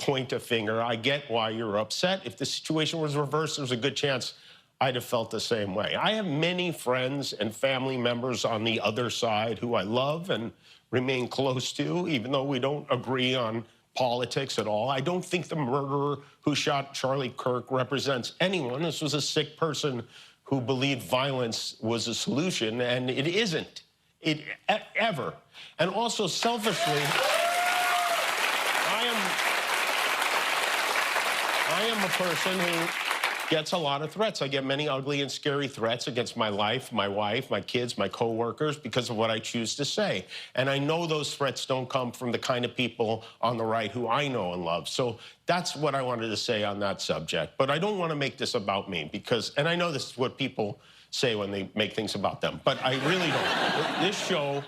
point a finger, I get why you're upset. If the situation was reversed, there's a good chance I'd have felt the same way. I have many friends and family members on the other side who I love and remain close to, even though we don't agree on politics at all. I don't think the murderer who shot Charlie Kirk represents anyone. This was a sick person who believed violence was a solution, and it isn't. Ever. And also, selfishly, I am a person who gets a lot of threats. I get many ugly and scary threats against my life, my wife, my kids, my coworkers because of what I choose to say. And I know those threats don't come from the kind of people on the right who I know and love. So that's what I wanted to say on that subject. But I don't want to make this about me because, and I know this is what people say when they make things about them, but I really don't.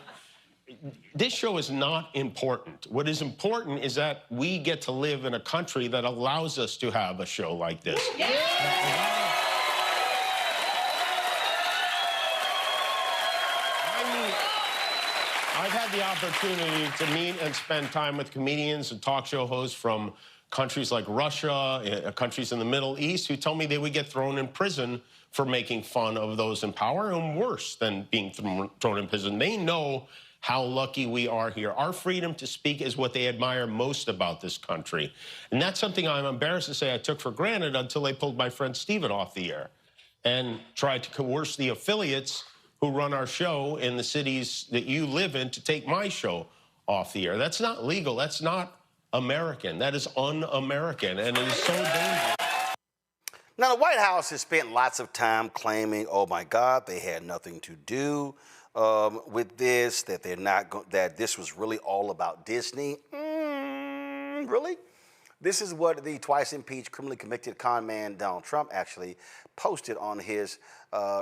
This show is not important. What is important is that we get to live in a country that allows us to have a show like this. Yeah. I've had the opportunity to meet and spend time with comedians and talk show hosts from countries like Russia, countries in the Middle East, who tell me they would get thrown in prison for making fun of those in power, and worse than being thrown in prison. They know how lucky we are here. Our freedom to speak is what they admire most about this country. And that's something I'm embarrassed to say I took for granted until they pulled my friend Steven off the air and tried to coerce the affiliates who run our show in the cities that you live in to take my show off the air. That's not legal. That's not American. That is un-American, and it is so dangerous. Now, the White House has spent lots of time claiming, oh my God, they had nothing to do with this, that they're not that this was really all about Disney. Really? This is what the twice impeached, criminally convicted con man Donald Trump actually posted on his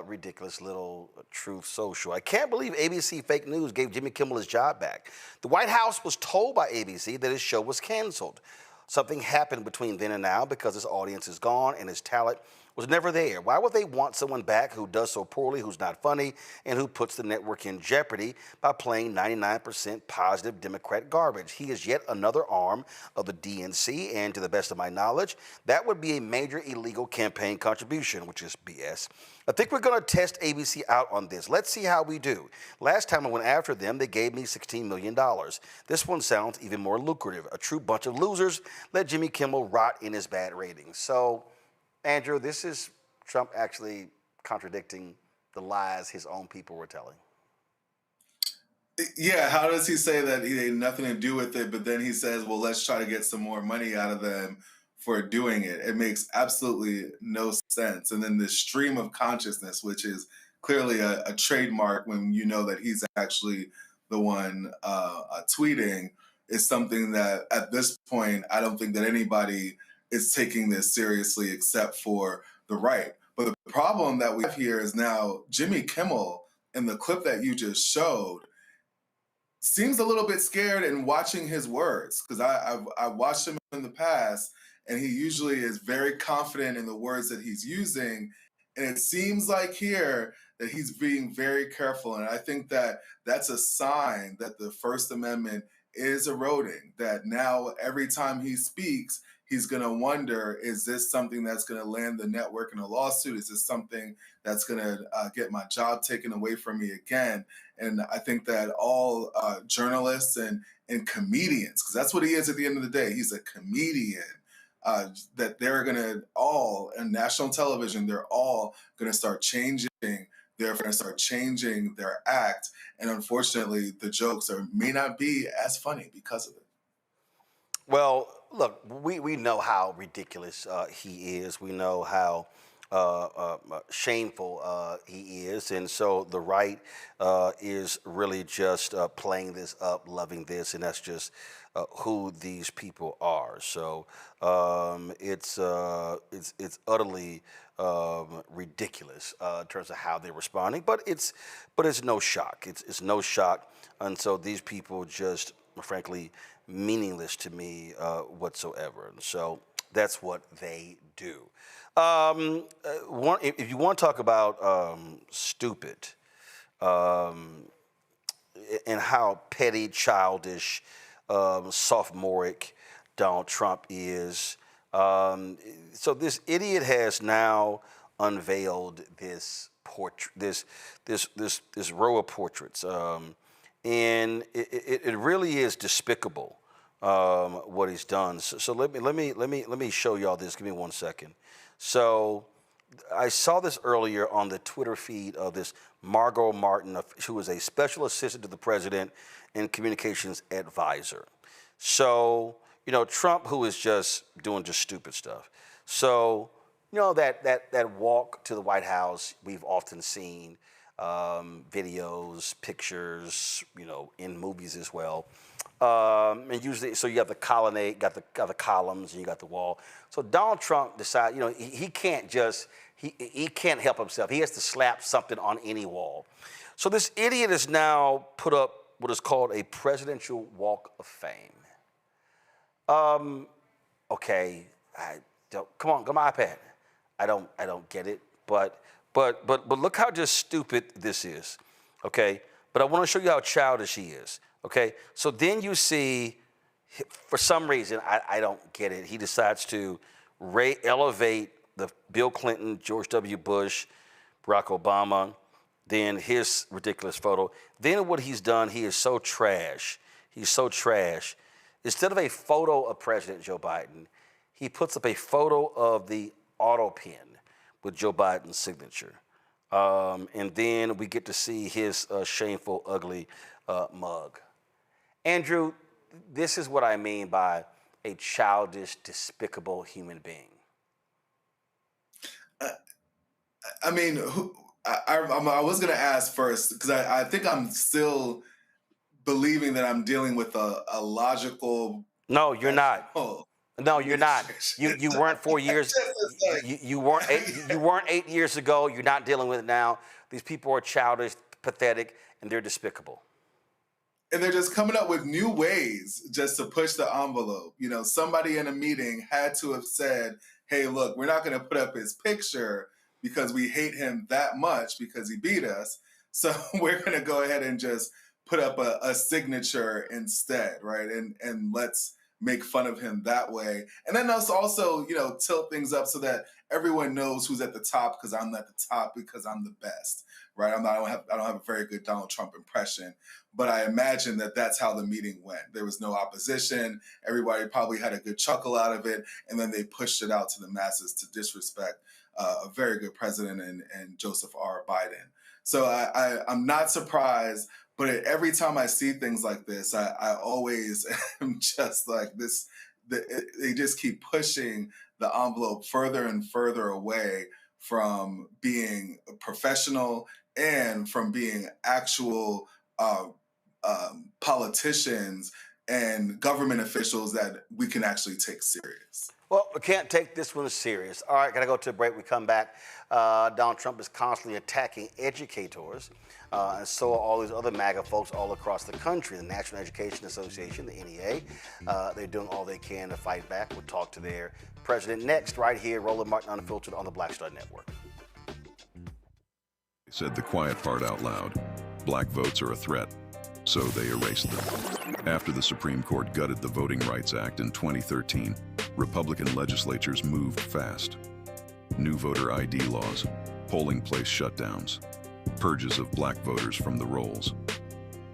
ridiculous little Truth Social. I can't believe ABC fake news gave Jimmy Kimmel his job back. The White House was told by ABC that his show was canceled. Something happened between then and now because his audience is gone and his talent was never there. Why would they want someone back who does so poorly, who's not funny, and who puts the network in jeopardy by playing 99% positive Democrat garbage? He is yet another arm of the DNC, and to the best of my knowledge, that would be a major illegal campaign contribution, which is BS. I think we're going to test ABC out on this. Let's see how we do. Last time I went after them, they gave me $16 million. This one sounds even more lucrative. A true bunch of losers. Let Jimmy Kimmel rot in his bad ratings. So, Andrew, this is Trump actually contradicting the lies his own people were telling. Yeah, how does he say that he had nothing to do with it, but then he says, well, let's try to get some more money out of them for doing it? It makes absolutely no sense. And then this stream of consciousness, which is clearly a trademark when you know that he's actually the one tweeting, is something that at this point, I don't think that anybody is taking this seriously except for the right. But the problem that we have here is now Jimmy Kimmel, in the clip that you just showed, seems a little bit scared in watching his words, because I've watched him in the past, and he usually is very confident in the words that he's using. And it seems like here that he's being very careful. And I think that that's a sign that the First Amendment is eroding, that now every time he speaks, he's going to wonder, is this something that's going to land the network in a lawsuit? Is this something that's going to get my job taken away from me again? And I think that all journalists and comedians, because that's what he is at the end of the day, he's a comedian, that they're going to all, on national television, they're all going to start changing. They're going to start changing their act. And unfortunately, the jokes may not be as funny because of it. Well, look, we know how ridiculous he is. We know how shameful he is. And so the right is really just playing this up, loving this, and that's just who these people are. So it's utterly ridiculous in terms of how they're responding. But it's no shock. It's no shock. And so these people just, frankly, meaningless to me whatsoever. And so that's what they do. If you want to talk about stupid and how petty, childish, sophomoric Donald Trump is, so this idiot has now unveiled this portrait, this row of portraits. And it really is despicable what he's done. So let me show y'all this. Give me 1 second. So I saw this earlier on the Twitter feed of this Margot Martin, who is a special assistant to the president and communications advisor. So Trump, who is just doing stupid stuff. So You know, that walk to the White House, we've often seen videos, pictures, you know, in movies as well. And usually, so you have the colonnade, got the columns, and you got the wall. So Donald Trump decided, you know, he can't just, he can't help himself. He has to slap something on any wall. So this idiot has now put up what is called a presidential walk of fame. Okay, come on, go my iPad. I don't get it, but look how just stupid this is, okay? But I want to show you how childish he is, okay? So then you see, for some reason, I don't get it. He decides to elevate the Bill Clinton, George W. Bush, Barack Obama, then his ridiculous photo. Then what he's done, he is so trash. He's so trash. Instead of a photo of President Joe Biden, he puts up a photo of the auto pen with Joe Biden's signature. And then we get to see his shameful, ugly mug. Andrew, this is what I mean by a childish, despicable human being. I mean, I was going to ask first, because I think I'm still believing that I'm dealing with a logical... No, you're not. No, you're not. You weren't 4 years. You weren't 8 years ago. You're not dealing with it now. These people are childish, pathetic, and they're despicable. And they're just coming up with new ways just to push the envelope. You know, somebody in a meeting had to have said, hey, look, we're not going to put up his picture because we hate him that much because he beat us. So we're going to go ahead and just put up a signature instead, right? And let's make fun of him that way. And then us also, you know, tilt things up so that everyone knows who's at the top because I'm at the top because I'm the best, right? I don't have a very good Donald Trump impression, but I imagine that that's how the meeting went. There was no opposition. Everybody probably had a good chuckle out of it. And then they pushed it out to the masses to disrespect a very good president and Joseph R. Biden. So I'm not surprised. But every time I see things like this, I always am just like this. They just keep pushing the envelope further and further away from being professional and from being actual politicians and government officials that we can actually take serious. Well, we can't take this one serious. All right, gotta go to a break. We come back. Donald Trump is constantly attacking educators, and so are all these other MAGA folks all across the country. The National Education Association, the NEA, they're doing all they can to fight back. We'll talk to their president next, right here, Roland Martin Unfiltered on the Black Star Network. They said the quiet part out loud. Black votes are a threat, so they erased them. After the Supreme Court gutted the Voting Rights Act in 2013, Republican legislatures moved fast. New voter ID laws, polling place shutdowns, purges of black voters from the rolls.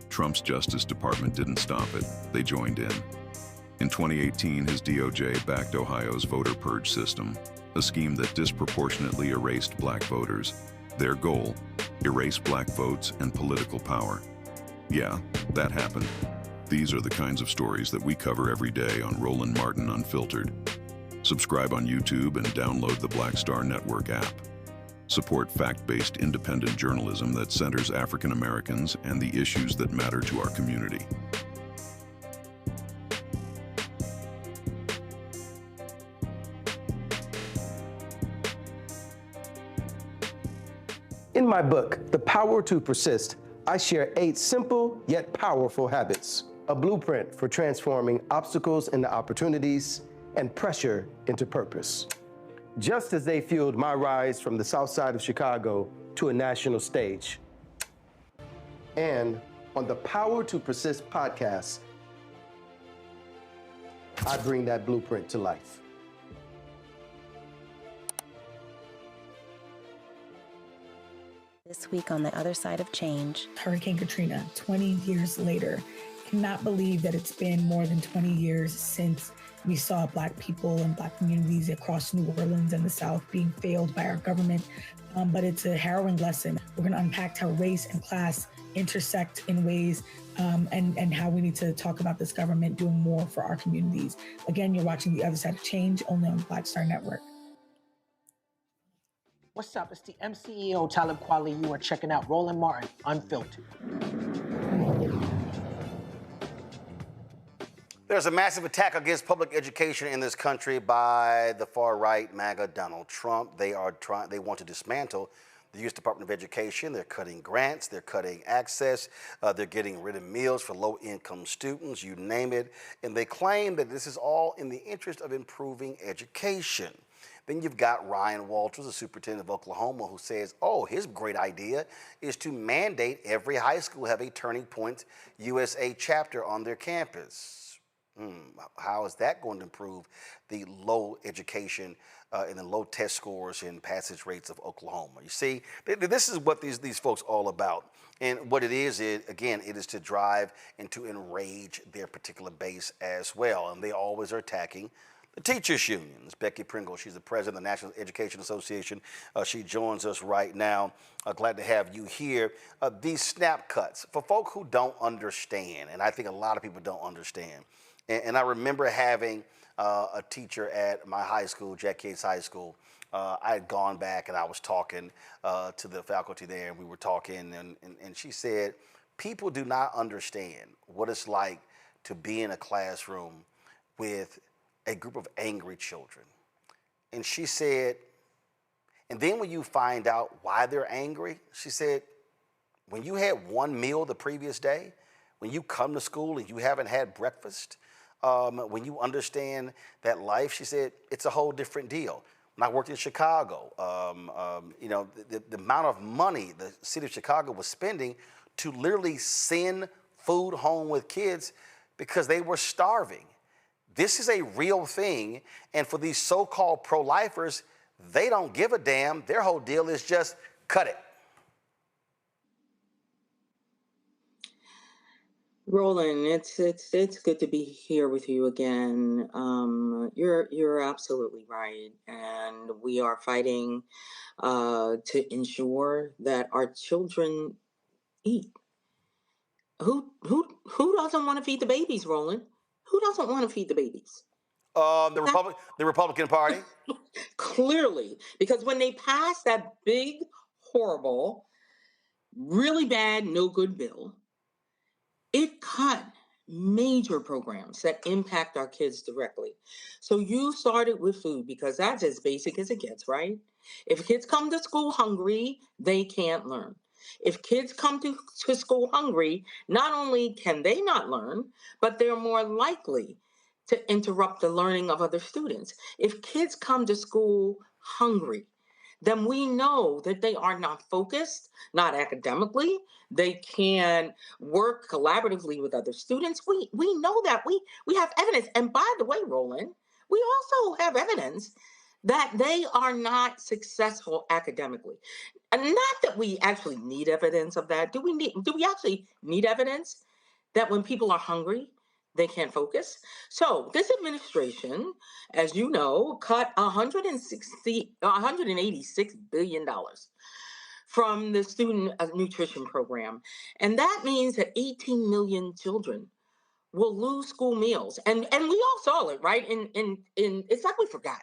Trump's Justice Department didn't stop it, they joined in. In 2018, his DOJ backed Ohio's voter purge system, a scheme that disproportionately erased black voters. Their goal, erase black votes and political power. Yeah, that happened. These are the kinds of stories that we cover every day on Roland Martin Unfiltered. Subscribe on YouTube and download the Black Star Network app. Support fact-based independent journalism that centers African Americans and the issues that matter to our community. In my book, The Power to Persist, I share 8 simple yet powerful habits, a blueprint for transforming obstacles into opportunities and pressure into purpose. Just as they fueled my rise from the South Side of Chicago to a national stage. And on the Power to Persist podcast, I bring that blueprint to life. This week on The Other Side of Change. Hurricane Katrina, 20 years later. Cannot believe that it's been more than 20 years since we saw Black people and Black communities across New Orleans and the South being failed by our government. But it's a harrowing lesson. We're going to unpack how race and class intersect in ways and how we need to talk about this government doing more for our communities. Again, you're watching The Other Side of Change only on the Black Star Network. What's up? It's the MCEO Talib Kweli. You are checking out Roland Martin Unfiltered. There's a massive attack against public education in this country by the far-right MAGA Donald Trump. They want to dismantle the U.S. Department of Education. They're cutting grants, they're cutting access, they're getting rid of meals for low-income students, you name it. And they claim that this is all in the interest of improving education. Then you've got Ryan Walters, the superintendent of Oklahoma, who says, oh, his great idea is to mandate every high school have a Turning Point USA chapter on their campus. How is that going to improve the low education and the low test scores and passage rates of Oklahoma? You see, this is what these folks are all about. And what it is, again, it is to drive and to enrage their particular base as well. And they always are attacking the teachers' unions. Becky Pringle, she's the president of the National Education Association. She joins us right now. Glad to have you here. These SNAP cuts, for folk who don't understand, and I think a lot of people don't understand, and I remember having a teacher at my high school, Jack Yates High School. I had gone back and I was talking to the faculty there, and we were talking, and she said, people do not understand what it's like to be in a classroom with a group of angry children. And she said, and then when you find out why they're angry, she said, when you had one meal the previous day, when you come to school and you haven't had breakfast, when you understand that life, she said, it's a whole different deal. When I worked in Chicago, you know, the amount of money the city of Chicago was spending to literally send food home with kids because they were starving. This is a real thing, and for these so-called pro-lifers, they don't give a damn. Their whole deal is just cut it. Roland, it's good to be here with you again. You're absolutely right, and we are fighting to ensure that our children eat. Who doesn't want to feed the babies, Roland? Who doesn't want to feed the babies? The Republican Party. Clearly, because when they passed that big, horrible, really bad, no good bill, it cut major programs that impact our kids directly. So you started with food because that's as basic as it gets, right? If kids come to school hungry, they can't learn. If kids come to school hungry, not only can they not learn, but they're more likely to interrupt the learning of other students. If kids come to school hungry, then we know that they are not focused, not academically. They can work collaboratively with other students. We know that. We have evidence. And by the way, Roland, we also have evidence that they are not successful academically. And not that we actually need evidence of that. Do we actually need evidence that when people are hungry, they can't focus? So this administration, as you know, cut $186 billion from the student nutrition program. And that means that 18 million children will lose school meals. And we all saw it, right? In it's like we forgot.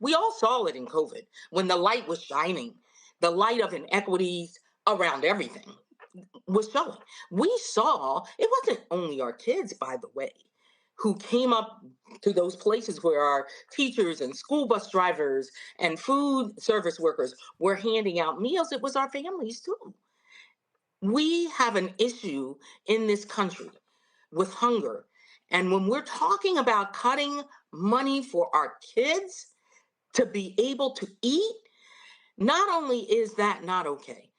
We all saw it in COVID when the light was shining, the light of inequities around everything was showing. We saw it wasn't only our kids, by the way, who came up to those places where our teachers and school bus drivers and food service workers were handing out meals. It was our families too. We have an issue in this country with hunger. And when we're talking about cutting money for our kids to be able to eat, not only is that not okay,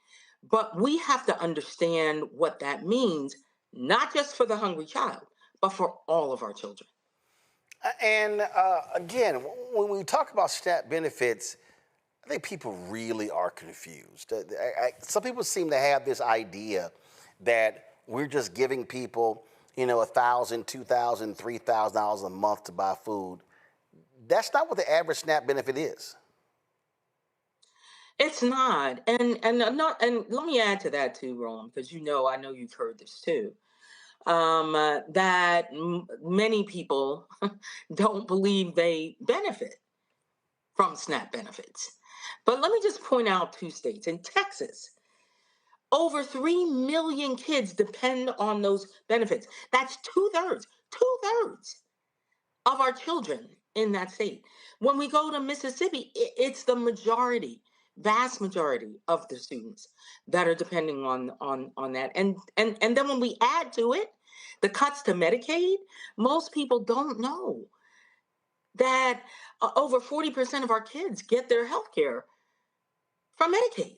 but we have to understand what that means, not just for the hungry child, but for all of our children. And again, when we talk about SNAP benefits, I think people really are confused. Some people seem to have this idea that we're just giving people, you know, $1,000, $2,000, $3,000 a month to buy food. That's not what the average SNAP benefit is. It's not, and let me add to that too, Roland, because I know you've heard this too. That many people don't believe they benefit from SNAP benefits. But let me just point out 2 states. In Texas, over 3 million kids depend on those benefits. That's 2/3 of our children in that state. When we go to Mississippi, it's the majority, vast majority of the students that are depending on that. And then when we add to it the cuts to Medicaid, most people don't know that over 40% of our kids get their health care from Medicaid.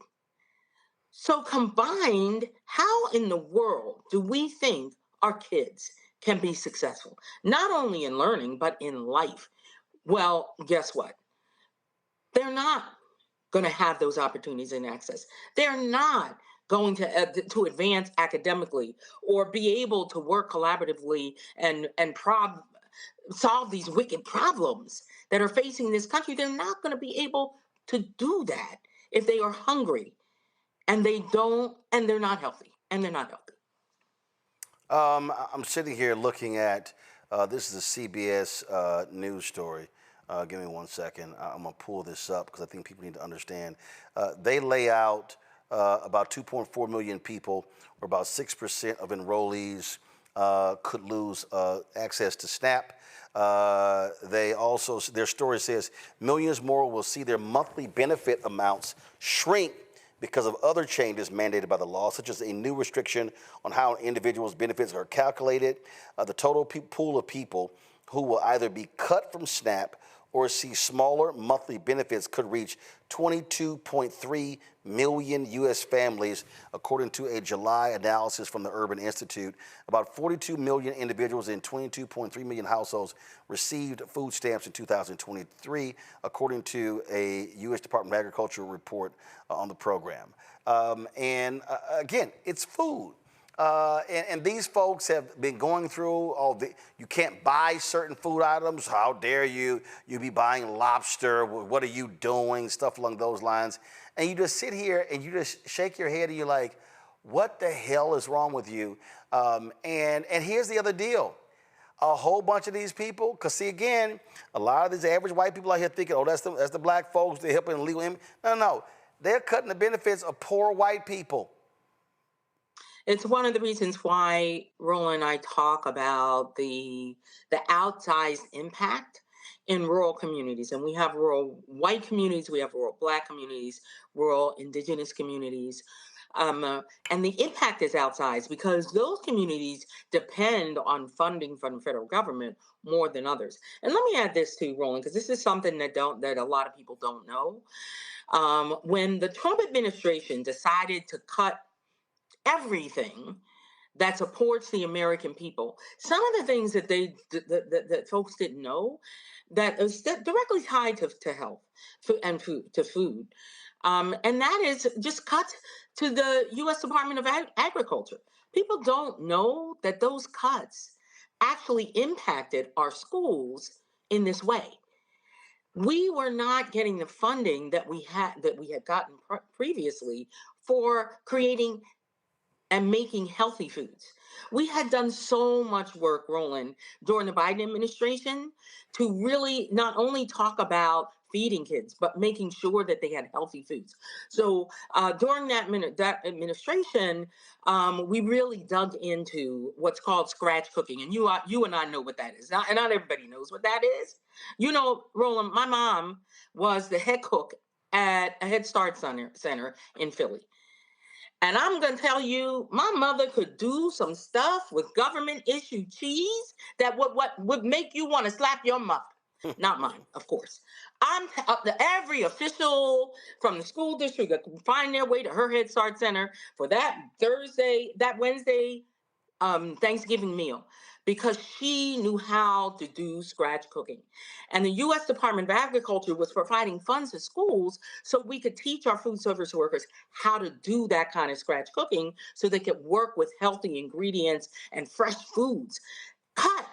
So combined, how in the world do we think our kids can be successful, not only in learning, but in life? Well, guess what? They're not going to have those opportunities and access. They're not going to advance academically or be able to work collaboratively and solve these wicked problems that are facing this country. They're not going to be able to do that if they are hungry and they're not healthy, I'm sitting here looking at, this is a CBS news story. Give me 1 second. I'm going to pull this up because I think people need to understand. They lay out about 2.4 million people, or about 6% of enrollees could lose access to SNAP. They also, their story says, millions more will see their monthly benefit amounts shrink because of other changes mandated by the law, such as a new restriction on how an individual's benefits are calculated. The total pool of people who will either be cut from SNAP or see smaller monthly benefits could reach 22.3 million U.S. families, according to a July analysis from the Urban Institute. About 42 million individuals in 22.3 million households received food stamps in 2023, according to a U.S. Department of Agriculture report on the program. Again, it's food. And these folks have been going through you can't buy certain food items. How dare you? You be buying lobster. What are you doing? Stuff along those lines. And you just sit here and you just shake your head and you're like, what the hell is wrong with you? And here's the other deal. A whole bunch of these people, because see, again, a lot of these average white people out here thinking, oh, that's the black folks, they're helping illegal. No. They're cutting the benefits of poor white people. It's one of the reasons why Roland and I talk about the outsized impact in rural communities. And we have rural white communities, we have rural black communities, rural indigenous communities. And the impact is outsized because those communities depend on funding from the federal government more than others. And let me add this too, Roland, because this is something that a lot of people don't know. When the Trump administration decided to cut everything that supports the American people, some of the things that that folks didn't know that is directly tied to health and food, and that is just cuts to the U.S. Department of Agriculture. People don't know that those cuts actually impacted our schools in this way. We were not getting the funding that we had gotten previously for creating and making healthy foods. We had done so much work, Roland, during the Biden administration to really not only talk about feeding kids, but making sure that they had healthy foods. So during that administration, we really dug into what's called scratch cooking. And you and I know what that is. And not everybody knows what that is. You know, Roland, my mom was the head cook at a Head Start center in Philly. And I'm going to tell you, my mother could do some stuff with government-issued cheese that would make you want to slap your mother. Not mine, of course. Every official from the school district that can find their way to her Head Start Center for that Wednesday Thanksgiving meal, because she knew how to do scratch cooking. And the U.S. Department of Agriculture was providing funds to schools so we could teach our food service workers how to do that kind of scratch cooking so they could work with healthy ingredients and fresh foods. Cut.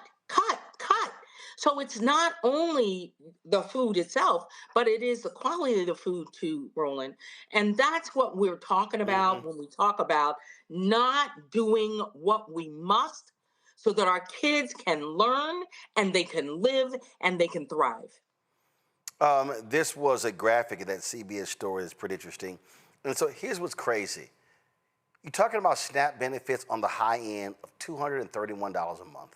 So it's not only the food itself, but it is the quality of the food too, Roland. And that's what we're talking about when we talk about not doing what we must so that our kids can learn and they can live and they can thrive. This was a graphic of that CBS story that's pretty interesting. And so here's what's crazy. You're talking about SNAP benefits on the high end of $231 a month.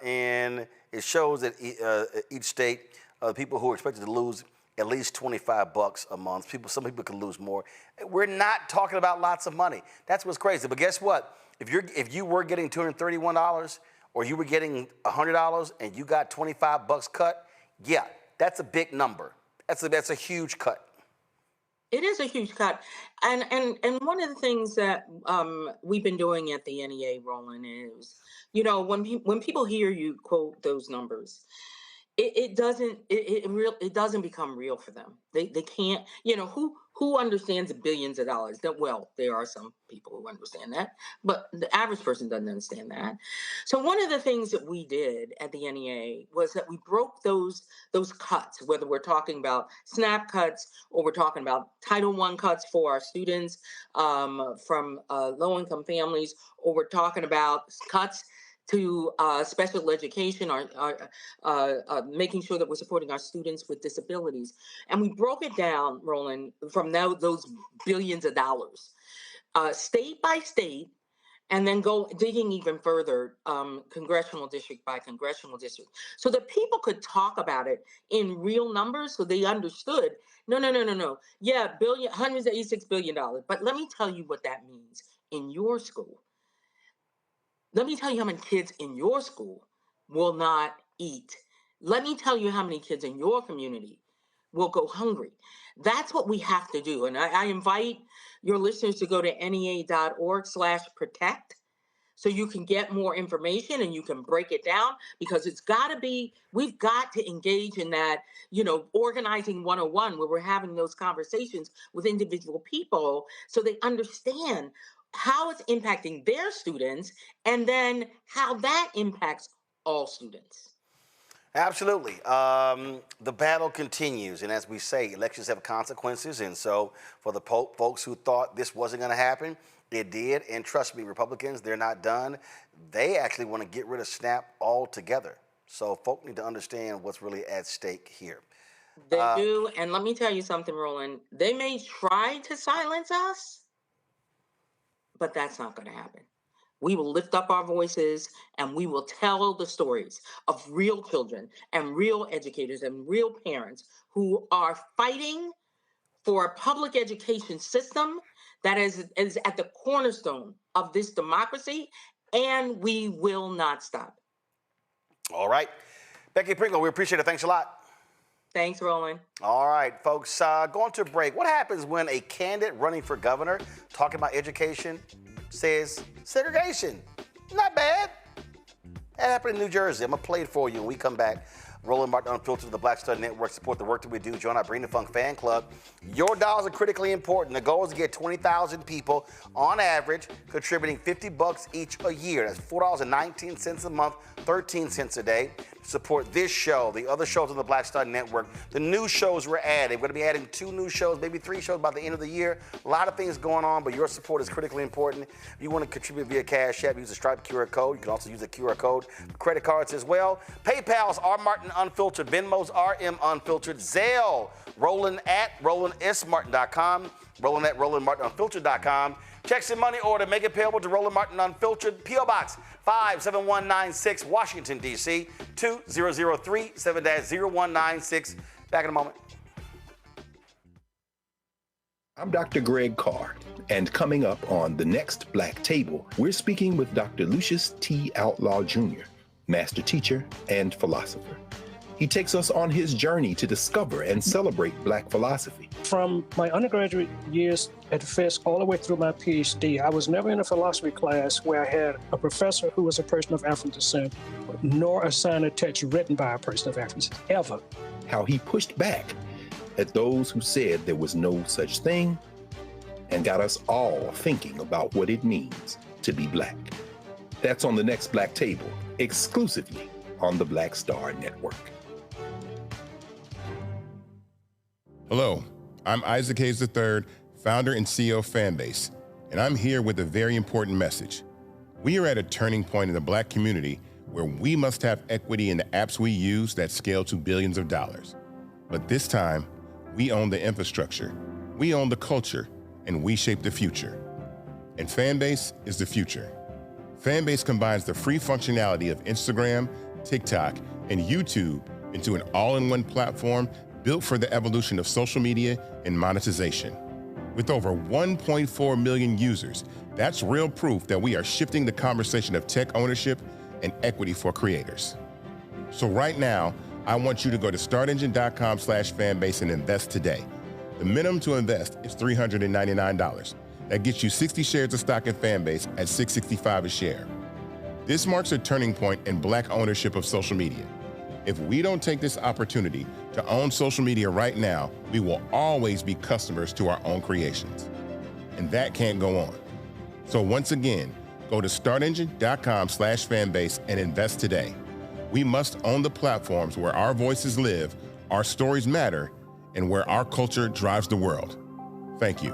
And it shows that each state, people who are expected to lose at least $25 a month. Some people can lose more. We're not talking about lots of money. That's what's crazy. But guess what? If you were getting $231 or you were getting $100 and you got $25 cut, yeah, that's a big number. That's a huge cut. It is a huge cut. And one of the things that we've been doing at the NEA, Roland, is, when people hear you quote those numbers, it doesn't become real for them. They can't, who understands the billions of dollars? Well, there are some people who understand that, but the average person doesn't understand that. So one of the things that we did at the NEA was that we broke those cuts, whether we're talking about SNAP cuts or we're talking about Title I cuts for our students from low-income families, or we're talking about cuts to special education, or making sure that we're supporting our students with disabilities. And we broke it down, Roland, from those billions of dollars, state by state, and then go digging even further, congressional district by congressional district, so that people could talk about it in real numbers, so they understood, no. Yeah, $186 billion. But let me tell you what that means in your school. Let me tell you how many kids in your school will not eat. Let me tell you how many kids in your community will go hungry. That's what we have to do. And I invite your listeners to go to nea.org/protect so you can get more information and you can break it down, because we've got to engage in that, organizing 101, where we're having those conversations with individual people so they understand how it's impacting their students, and then how that impacts all students. Absolutely. The battle continues, and as we say, elections have consequences, and so for the folks who thought this wasn't going to happen, it did. And trust me, Republicans, they're not done. They actually want to get rid of SNAP altogether. So folks need to understand what's really at stake here. They do, and let me tell you something, Roland. They may try to silence us, but that's not going to happen. We will lift up our voices and we will tell the stories of real children and real educators and real parents who are fighting for a public education system that is at the cornerstone of this democracy, and we will not stop. All right. Becky Pringle, we appreciate it. Thanks a lot. Thanks, Roland. All right, folks, going to break. What happens when a candidate running for governor, talking about education, says segregation? Not bad. That happened in New Jersey. I'm going to play it for you when we come back. Roland Martin Unfiltered, the Black Star Network. Support the work that we do. Join our Bring the Funk fan club. Your dollars are critically important. The goal is to get 20,000 people on average contributing $50 each a year. That's $4.19 a month, 13 cents a day. Support this show, the other shows on the Black Star Network, the new shows we're adding. We're going to be adding 2 new shows, maybe 3 shows by the end of the year. A lot of things going on, but your support is critically important. If you want to contribute via Cash App, use the Stripe QR code. You can also use the QR code for credit cards as well. PayPal's R Martin Unfiltered, Venmo's RM Unfiltered, Zelle, Roland at RolandSMartin.com, Roland at RolandMartinUnfiltered.com. Checks and money order, make it payable to Roland Martin Unfiltered, P.O. Box 57196, Washington, D.C., 20037 7-0196. Back in a moment. I'm Dr. Greg Carr, and coming up on The Next Black Table, we're speaking with Dr. Lucius T. Outlaw Jr., master teacher and philosopher. He takes us on his journey to discover and celebrate Black philosophy. From my undergraduate years at Fisk all the way through my PhD, I was never in a philosophy class where I had a professor who was a person of African descent, nor assigned a text written by a person of African descent, ever. How he pushed back at those who said there was no such thing, and got us all thinking about what it means to be Black. That's on The Next Black Table, exclusively on the Black Star Network. Hello, I'm Isaac Hayes III, founder and CEO of Fanbase, and I'm here with a very important message. We are at a turning point in the Black community where we must have equity in the apps we use that scale to billions of dollars. But this time, we own the infrastructure, we own the culture, and we shape the future. And Fanbase is the future. Fanbase combines the free functionality of Instagram, TikTok, and YouTube into an all-in-one platform built for the evolution of social media and monetization. With over 1.4 million users, that's real proof that we are shifting the conversation of tech ownership and equity for creators. So right now, I want you to go to startengine.com/fanbase and invest today. The minimum to invest is $399. That gets you 60 shares of stock in Fanbase at $665 a share. This marks a turning point in Black ownership of social media. If we don't take this opportunity to own social media right now, we will always be customers to our own creations. And that can't go on. So once again, go to startengine.com/fanbase and invest today. We must own the platforms where our voices live, our stories matter, and where our culture drives the world. Thank you.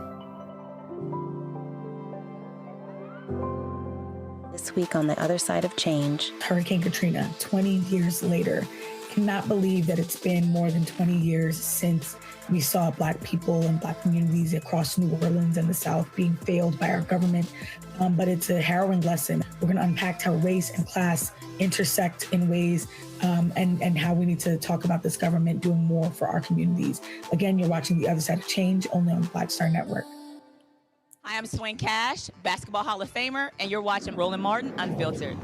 This week on the other side of change. Hurricane Katrina, 20 years later. Cannot believe that it's been more than 20 years since we saw Black people and Black communities across New Orleans and the South being failed by our government. But it's a harrowing lesson. We're going to unpack how race and class intersect in ways and how we need to talk about this government doing more for our communities. Again, you're watching The Other Side of Change only on the Black Star Network. Hi, I'm Swing Cash, Basketball Hall of Famer, and you're watching Roland Martin Unfiltered.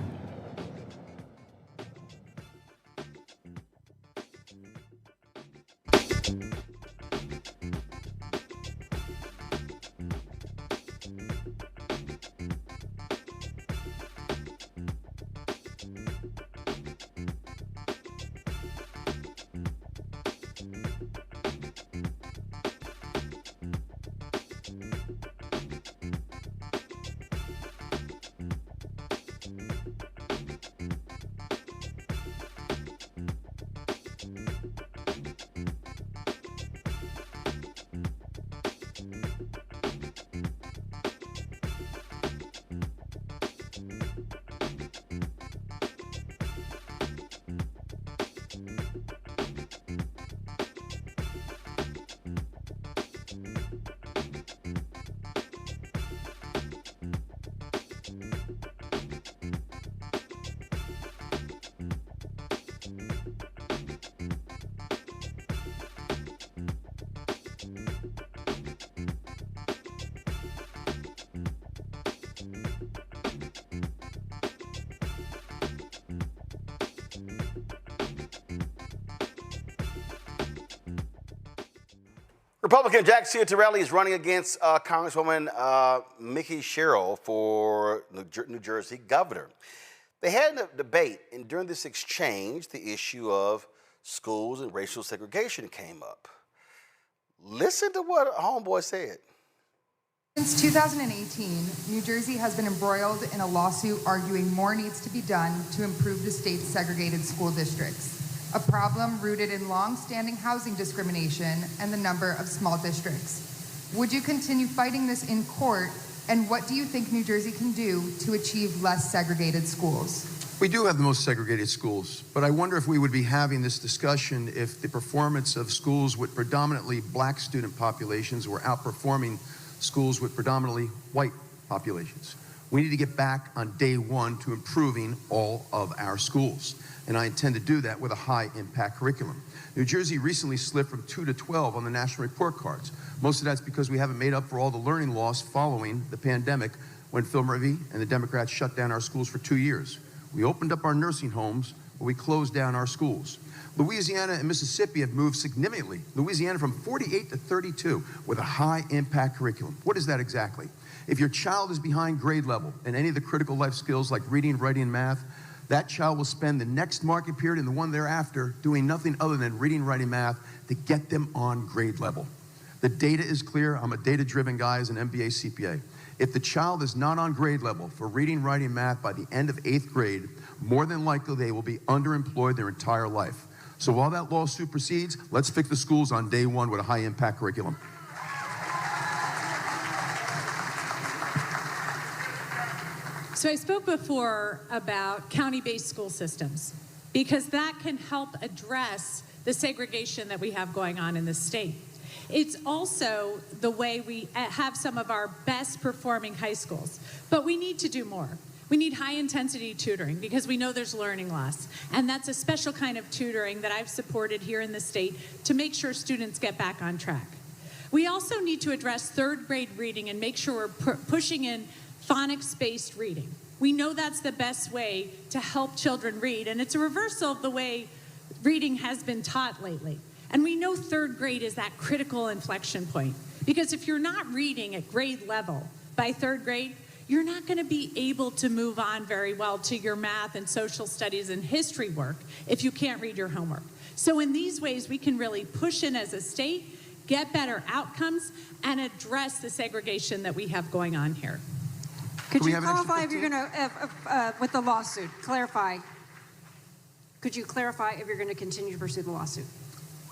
Republican Jack Ciattarelli is running against Congresswoman Mickey Sherrill for New Jersey governor. They had a debate, and during this exchange, the issue of schools and racial segregation came up. Listen to what homeboy said. Since 2018, New Jersey has been embroiled in a lawsuit arguing more needs to be done to improve the state's segregated school districts, a problem rooted in long-standing housing discrimination and the number of small districts. Would you continue fighting this in court, and what do you think New Jersey can do to achieve less segregated schools? We do have the most segregated schools, but I wonder if we would be having this discussion if the performance of schools with predominantly Black student populations were outperforming schools with predominantly white populations. We need to get back on day one to improving all of our schools, and I intend to do that with a high-impact curriculum. New Jersey recently slipped from 2 to 12 on the national report cards. Most of that's because we haven't made up for all the learning loss following the pandemic when Phil Murphy and the Democrats shut down our schools for 2 years. We opened up our nursing homes, but we closed down our schools. Louisiana and Mississippi have moved significantly. Louisiana from 48 to 32 with a high-impact curriculum. What is that exactly? If your child is behind grade level in any of the critical life skills like reading, writing, and math, that child will spend the next market period and the one thereafter doing nothing other than reading, writing, math to get them on grade level. The data is clear. I'm a data-driven guy as an MBA CPA. If the child is not on grade level for reading, writing, math by the end of 8th grade, more than likely they will be underemployed their entire life. So while that lawsuit proceeds, let's fix the schools on day one with a high-impact curriculum. So I spoke before about county-based school systems because that can help address the segregation that we have going on in the state. It's also the way we have some of our best performing high schools, but we need to do more. We need high intensity tutoring because we know there's learning loss. And that's a special kind of tutoring that I've supported here in the state to make sure students get back on track. We also need to address third grade reading and make sure we're pushing in phonics-based reading. We know that's the best way to help children read, and it's a reversal of the way reading has been taught lately. And we know third grade is that critical inflection point, because if you're not reading at grade level by third grade, you're not going to be able to move on very well to your math and social studies and history work if you can't read your homework. So in these ways, we can really push in as a state, get better outcomes, and address the segregation that we have going on here. Could you qualify if you're going to, with the lawsuit, clarify? Could you clarify if you're going to continue to pursue the lawsuit?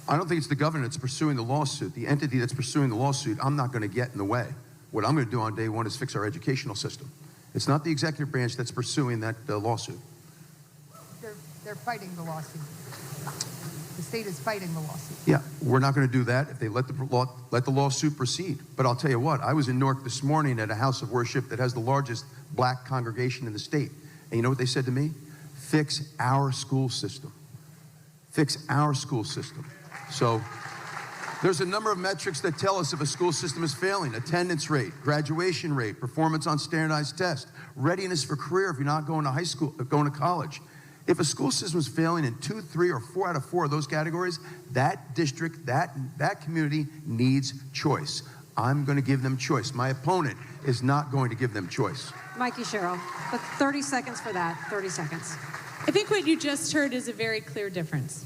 I don't think it's the governor that's pursuing the lawsuit. The entity that's pursuing the lawsuit, I'm not going to get in the way. What I'm going to do on day one is fix our educational system. It's not the executive branch that's pursuing that lawsuit. They're fighting the lawsuit. The state is fighting the lawsuit. Yeah, we're not going to do that if they let the lawsuit proceed. But I'll tell you what, I was in Newark this morning at a house of worship that has the largest black congregation in the state. And you know what they said to me? Fix our school system. Fix our school system. So there's a number of metrics that tell us if a school system is failing: attendance rate, graduation rate, performance on standardized tests, readiness for career if you're not going to high school, going to college. If a school system is failing in 2, 3, or 4 out of 4 of those categories, that district, that community needs choice. I'm going to give them choice. My opponent is not going to give them choice. Mikey Sherrill, but 30 seconds for that, 30 seconds. I think what you just heard is a very clear difference.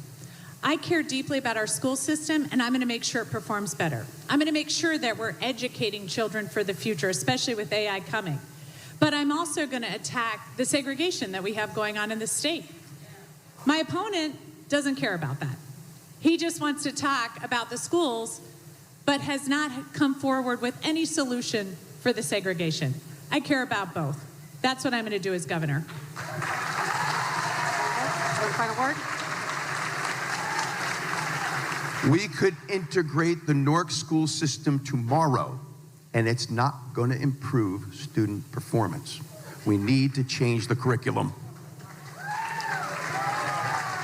I care deeply about our school system, and I'm going to make sure it performs better. I'm going to make sure that we're educating children for the future, especially with AI coming. But I'm also going to attack the segregation that we have going on in the state. My opponent doesn't care about that. He just wants to talk about the schools, but has not come forward with any solution for the segregation. I care about both. That's what I'm going to do as governor. One final word. We could integrate the Newark school system tomorrow, and it's not going to improve student performance. We need to change the curriculum.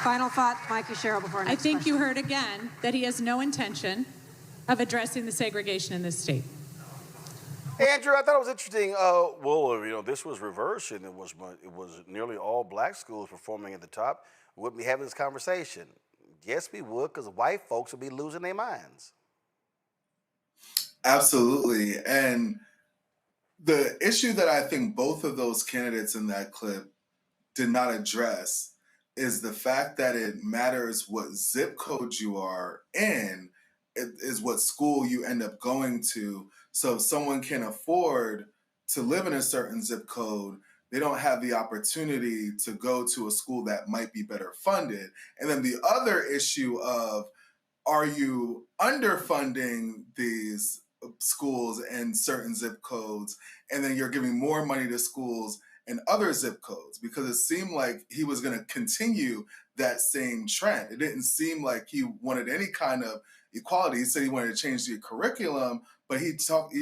Final thought, Mikey Sherrill, before our next I think question. you heard again that he has no intention of addressing the segregation in this state. Andrew, I thought it was interesting. This was reversed, and it was nearly all black schools performing at the top. Wouldn't be having this conversation? Yes, we would, because white folks would be losing their minds. Absolutely. And the issue that I think both of those candidates in that clip did not address is the fact that it matters what zip code you are in. It is what school you end up going to. So if someone can afford to live in a certain zip code, they don't have the opportunity to go to a school that might be better funded. And then the other issue of, are you underfunding these schools in certain zip codes, and then you're giving more money to schools in other zip codes? Because it seemed like he was going to continue that same trend. It didn't seem like he wanted any kind of equality. He said he wanted to change the curriculum, but he talked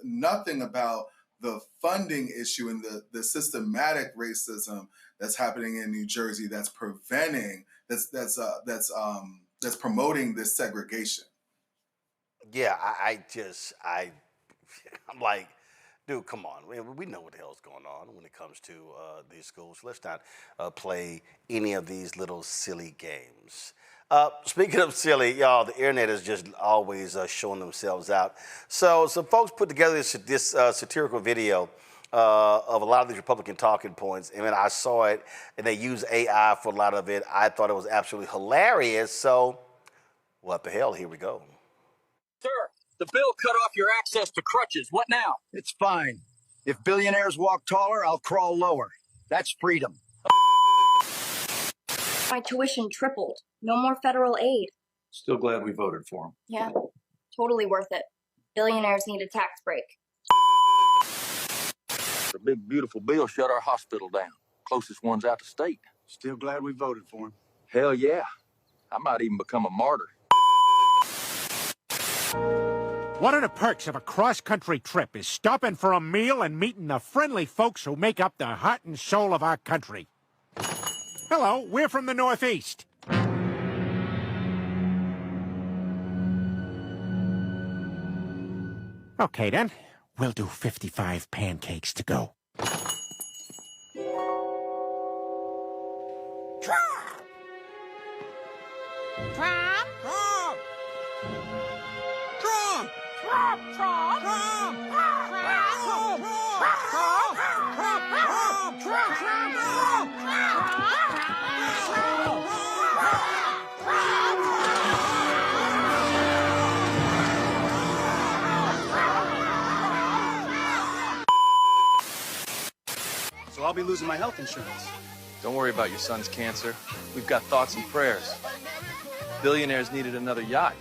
nothing about the funding issue and the systematic racism that's happening in New Jersey that's preventing, that's promoting this segregation. Yeah, I'm like, dude, come on. We know what the hell's going on when it comes to these schools. Let's not play any of these little silly games. Speaking of silly, y'all, the internet is just always showing themselves out. So some folks put together this satirical video of a lot of these Republican talking points, and then I saw it, and they use AI for a lot of it. I thought it was absolutely hilarious. So what the hell? Here we go. Sir, the bill cut off your access to crutches. What now? It's fine. If billionaires walk taller, I'll crawl lower. That's freedom. My tuition tripled. No more federal aid. Still glad we voted for him. Yeah, totally worth it. Billionaires need a tax break. The big, beautiful bill shut our hospital down. Closest one's out of state. Still glad we voted for him. Hell yeah. I might even become a martyr. One of the perks of a cross-country trip is stopping for a meal and meeting the friendly folks who make up the heart and soul of our country. Hello, we're from the Northeast. Okay, then. We'll do 55 pancakes to go. Trump! Trump! Trump! Trump! Trump! Trump! Trump! Trump! Trump! So I'll be losing my health insurance. Don't worry about your son's cancer. We've got thoughts and prayers. Billionaires needed another yacht.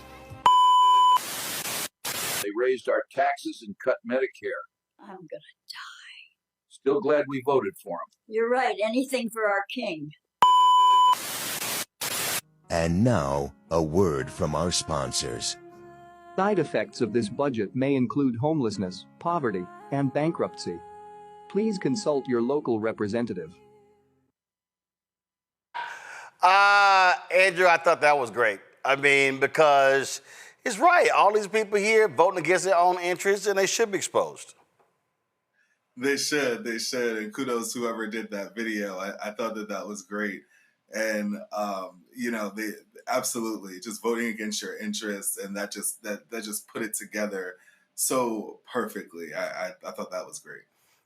They raised our taxes and cut Medicare. I'm gonna die. Still glad we voted for them. You're right. Anything for our king. And now, a word from our sponsors. Side effects of this budget may include homelessness, poverty, and bankruptcy. Please consult your local representative. Andrew, I thought that was great. I mean, because it's right. All these people here voting against their own interests, and they should be exposed. They should. And kudos to whoever did that video. I thought that was great. And, they absolutely just voting against your interests, and that just put it together so perfectly. I thought that was great.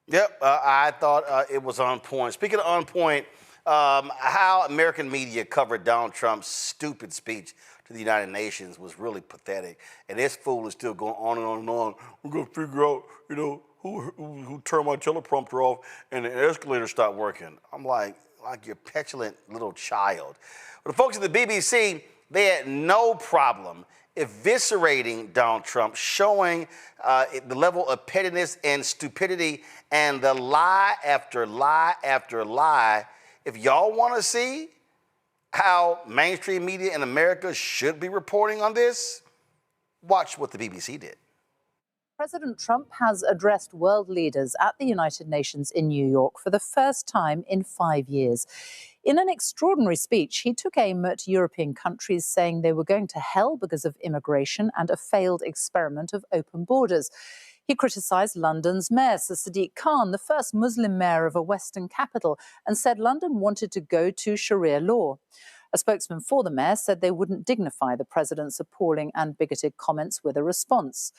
Yep, I thought it was on point. Speaking of on point, how American media covered Donald Trump's stupid speech to the United Nations was really pathetic. And this fool is still going on and on and on. We're going to figure out, who turned my teleprompter off and the escalator stopped working. I'm like you're a petulant little child. But the folks at the BBC, they had no problem eviscerating Donald Trump, showing the level of pettiness and stupidity and the lie after lie after lie. If y'all want to see how mainstream media in America should be reporting on this, watch what the BBC did. President Trump has addressed world leaders at the United Nations in New York for the first time in 5 years. In an extraordinary speech, he took aim at European countries, saying they were going to hell because of immigration and a failed experiment of open borders. He criticised London's mayor, Sir Sadiq Khan, the first Muslim mayor of a Western capital, and said London wanted to go to Sharia law. A spokesman for the mayor said they wouldn't dignify the president's appalling and bigoted comments with a response.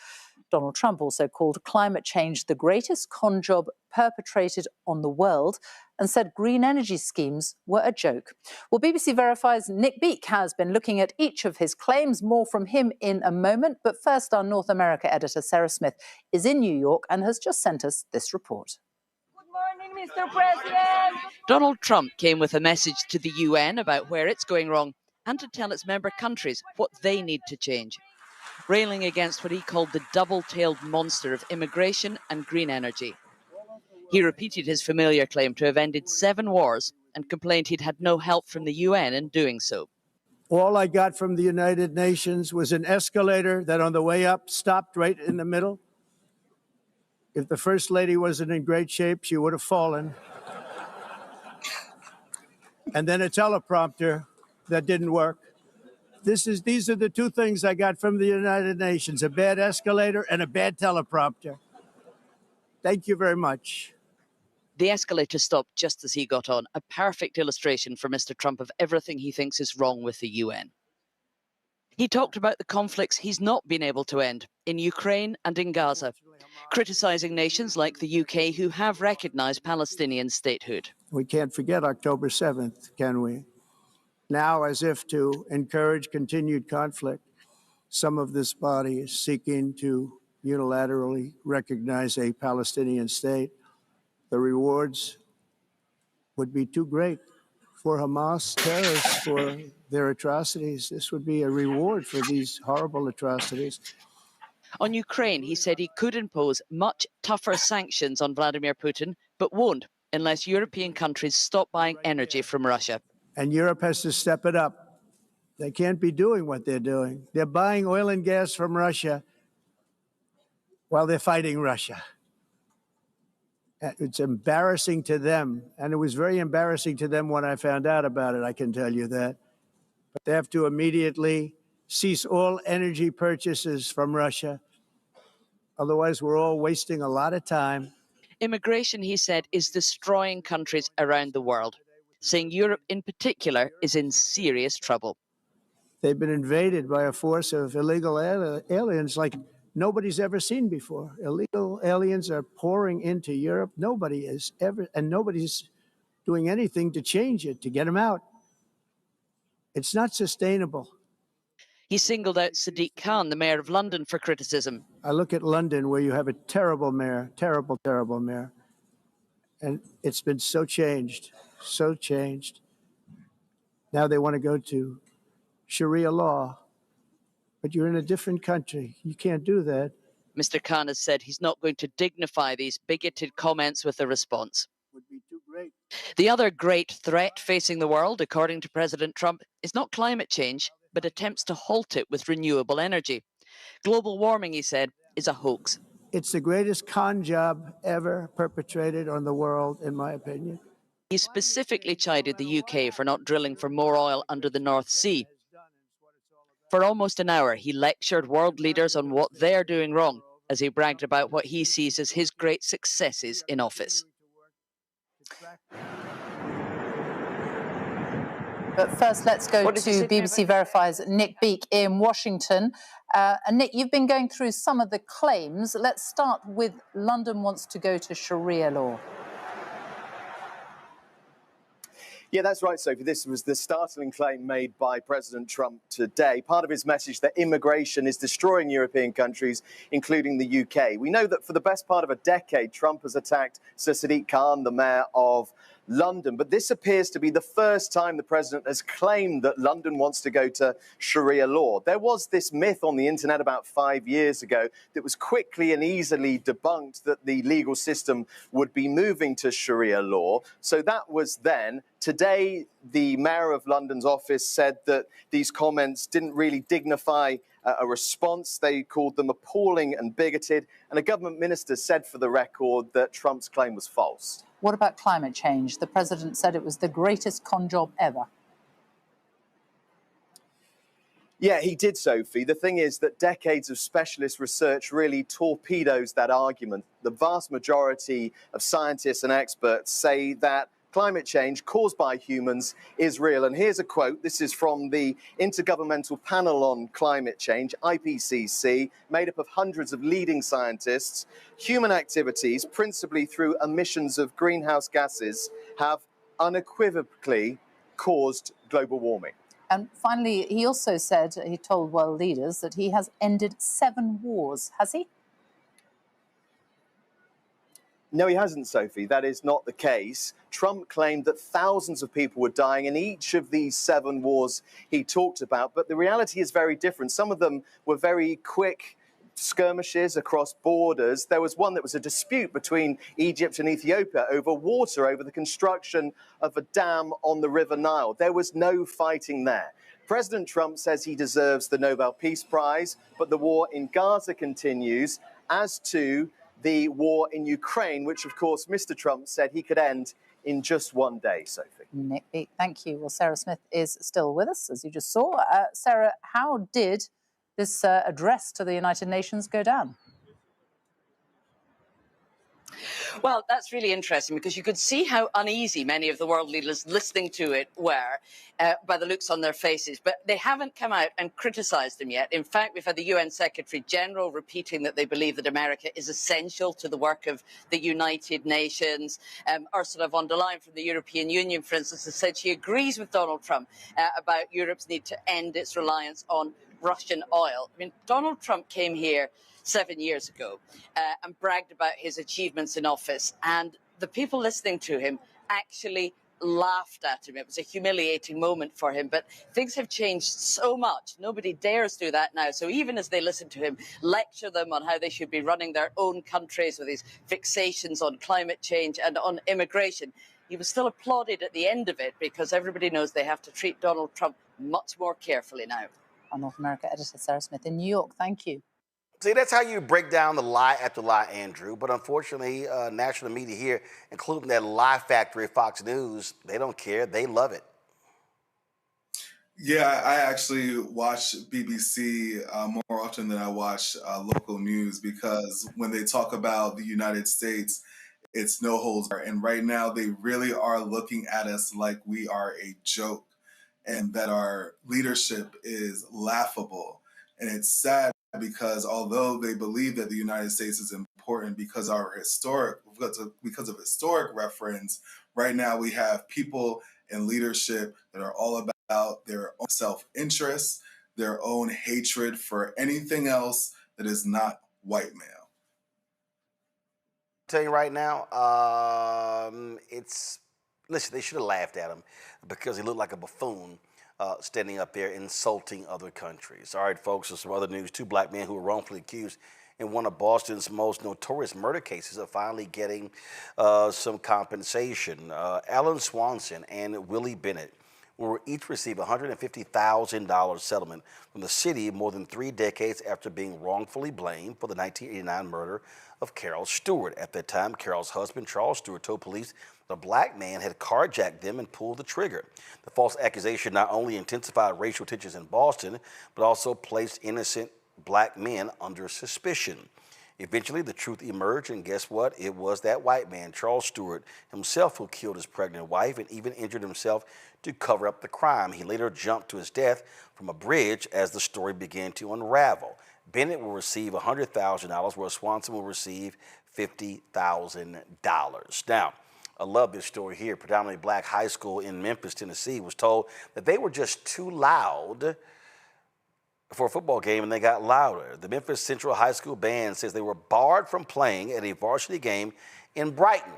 Donald Trump also called climate change the greatest con job perpetrated on the world and said green energy schemes were a joke. Well, BBC Verify's Nick Beak has been looking at each of his claims. More from him in a moment. But first, our North America editor, Sarah Smith, is in New York and has just sent us this report. Mr. President. Donald Trump came with a message to the UN about where it's going wrong and to tell its member countries what they need to change, railing against what he called the double-tailed monster of immigration and green energy. He repeated his familiar claim to have ended 7 wars and complained he'd had no help from the UN in doing so. All I got from the United Nations was an escalator that on the way up stopped right in the middle. If the First Lady wasn't in great shape, she would have fallen. And then a teleprompter that didn't work. These are the 2 things I got from the United Nations, a bad escalator and a bad teleprompter. Thank you very much. The escalator stopped just as he got on, a perfect illustration for Mr. Trump of everything he thinks is wrong with the UN. He talked about the conflicts he's not been able to end in Ukraine and in Gaza, criticising nations like the UK who have recognised Palestinian statehood. We can't forget October 7th, can we? Now, as if to encourage continued conflict, some of this body is seeking to unilaterally recognize a Palestinian state. The rewards would be too great for Hamas terrorists for their atrocities. This would be a reward for these horrible atrocities. On Ukraine, he said he could impose much tougher sanctions on Vladimir Putin, but won't unless European countries stop buying energy from Russia. And Europe has to step it up. They can't be doing what they're doing. They're buying oil and gas from Russia while they're fighting Russia. It's embarrassing to them, and it was very embarrassing to them when I found out about it, I can tell you that. But they have to immediately cease all energy purchases from Russia. Otherwise, we're all wasting a lot of time. Immigration, he said, is destroying countries around the world, saying Europe in particular is in serious trouble. They've been invaded by a force of illegal aliens like nobody's ever seen before. Illegal aliens are pouring into Europe. Nobody's doing anything to change it, to get them out. It's not sustainable. He singled out Sadiq Khan, the mayor of London, for criticism. I look at London, where you have a terrible mayor, terrible, terrible mayor. And it's been so changed, so changed. Now they want to go to Sharia law. But you're in a different country. You can't do that. Mr. Khan has said he's not going to dignify these bigoted comments with a response. Would be too great. The other great threat facing the world, according to President Trump, is not climate change, but attempts to halt it with renewable energy. Global warming, he said, is a hoax. It's the greatest con job ever perpetrated on the world, in my opinion. He specifically chided the UK for not drilling for more oil under the North Sea. For almost an hour, he lectured world leaders on what they're doing wrong, as he bragged about what he sees as his great successes in office. But first, let's go to BBC Verify's Nick Beake in Washington. And Nick, you've been going through some of the claims. Let's start with London wants to go to Sharia law. Yeah, that's right, Sophie. This was the startling claim made by President Trump today. Part of his message that immigration is destroying European countries, including the UK. We know that for the best part of a decade, Trump has attacked Sir Sadiq Khan, the mayor of London. But this appears to be the first time the president has claimed that London wants to go to Sharia law. There was this myth on the internet about 5 years ago that was quickly and easily debunked that the legal system would be moving to Sharia law. So that was then. Today, the mayor of London's office said that these comments didn't really dignify a response. They called them appalling and bigoted. And a government minister said for the record that Trump's claim was false. What about climate change? The president said it was the greatest con job ever. Yeah, he did, Sophie. The thing is that decades of specialist research really torpedoes that argument. The vast majority of scientists and experts say that climate change caused by humans is real. And here's a quote. This is from the Intergovernmental Panel on Climate Change, IPCC, made up of hundreds of leading scientists. Human activities, principally through emissions of greenhouse gases, have unequivocally caused global warming. And finally, he also said, he told world leaders that he has ended 7 wars. Has he? No, he hasn't, Sophie. That is not the case. Trump claimed that thousands of people were dying in each of these 7 wars he talked about. But the reality is very different. Some of them were very quick skirmishes across borders. There was one that was a dispute between Egypt and Ethiopia over water, over the construction of a dam on the River Nile. There was no fighting there. President Trump says he deserves the Nobel Peace Prize, but the war in Gaza continues, as to the war in Ukraine, which, of course, Mr. Trump said he could end in just 1 day, Sophie. Nick Beake, thank you. Well, Sarah Smith is still with us, as you just saw. Sarah, how did this address to the United Nations go down? Well, that's really interesting because you could see how uneasy many of the world leaders listening to it were by the looks on their faces. But they haven't come out and criticised them yet. In fact, we've had the UN Secretary General repeating that they believe that America is essential to the work of the United Nations. Ursula von der Leyen from the European Union, for instance, has said she agrees with Donald Trump about Europe's need to end its reliance on Russian oil. I mean, Donald Trump came here 7 years ago and bragged about his achievements in office. And the people listening to him actually laughed at him. It was a humiliating moment for him. But things have changed so much. Nobody dares do that now. So even as they listen to him lecture them on how they should be running their own countries with these fixations on climate change and on immigration, he was still applauded at the end of it because everybody knows they have to treat Donald Trump much more carefully now. Our North America editor, Sarah Smith in New York. Thank you. See, that's how you break down the lie after lie, Andrew. But unfortunately, national media here, including that lie factory, Fox News, they don't care. They love it. Yeah, I actually watch BBC more often than I watch local news, because when they talk about the United States, it's no holds barred. And right now, they really are looking at us like we are a joke and that our leadership is laughable. And it's sad because although they believe that the United States is important because of historic reference, right now we have people in leadership that are all about their own self-interest, their own hatred for anything else that is not white male. Tell you right now, listen, they should have laughed at him because he looked like a buffoon standing up there insulting other countries. All right, folks, so some other news. 2 black men who were wrongfully accused in one of Boston's most notorious murder cases are finally getting some compensation. Alan Swanson and Willie Bennett will each receive a $150,000 settlement from the city more than 3 decades after being wrongfully blamed for the 1989 murder of Carol Stewart. At that time, Carol's husband, Charles Stewart, told police the black man had carjacked them and pulled the trigger. The false accusation not only intensified racial tensions in Boston, but also placed innocent black men under suspicion. Eventually, the truth emerged, and guess what? It was that white man, Charles Stewart, himself who killed his pregnant wife and even injured himself to cover up the crime. He later jumped to his death from a bridge as the story began to unravel. Bennett will receive $100,000, where Swanson will receive $50,000. Now, I love this story here. Predominantly black high school in Memphis, Tennessee, was told that they were just too loud for a football game, and they got louder. The Memphis Central High School band says they were barred from playing at a varsity game in Brighton,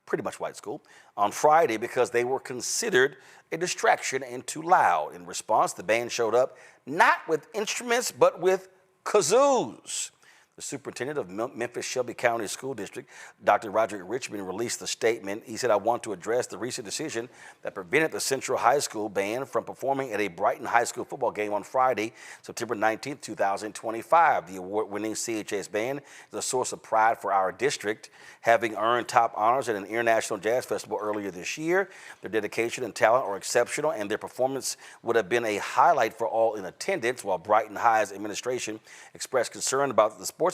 pretty much white school, on Friday because they were considered a distraction and too loud. In response, the band showed up not with instruments, but with kazoos. The superintendent of Memphis Shelby County School District, Dr. Roderick Richmond, released a statement. He said, "I want to address the recent decision that prevented the Central High School band from performing at a Brighton High School football game on Friday, September 19, 2025. The award-winning CHS band is a source of pride for our district, having earned top honors at an international jazz festival earlier this year. Their dedication and talent are exceptional, and their performance would have been a highlight for all in attendance." While Brighton High's administration expressed concern about the sportsmanship,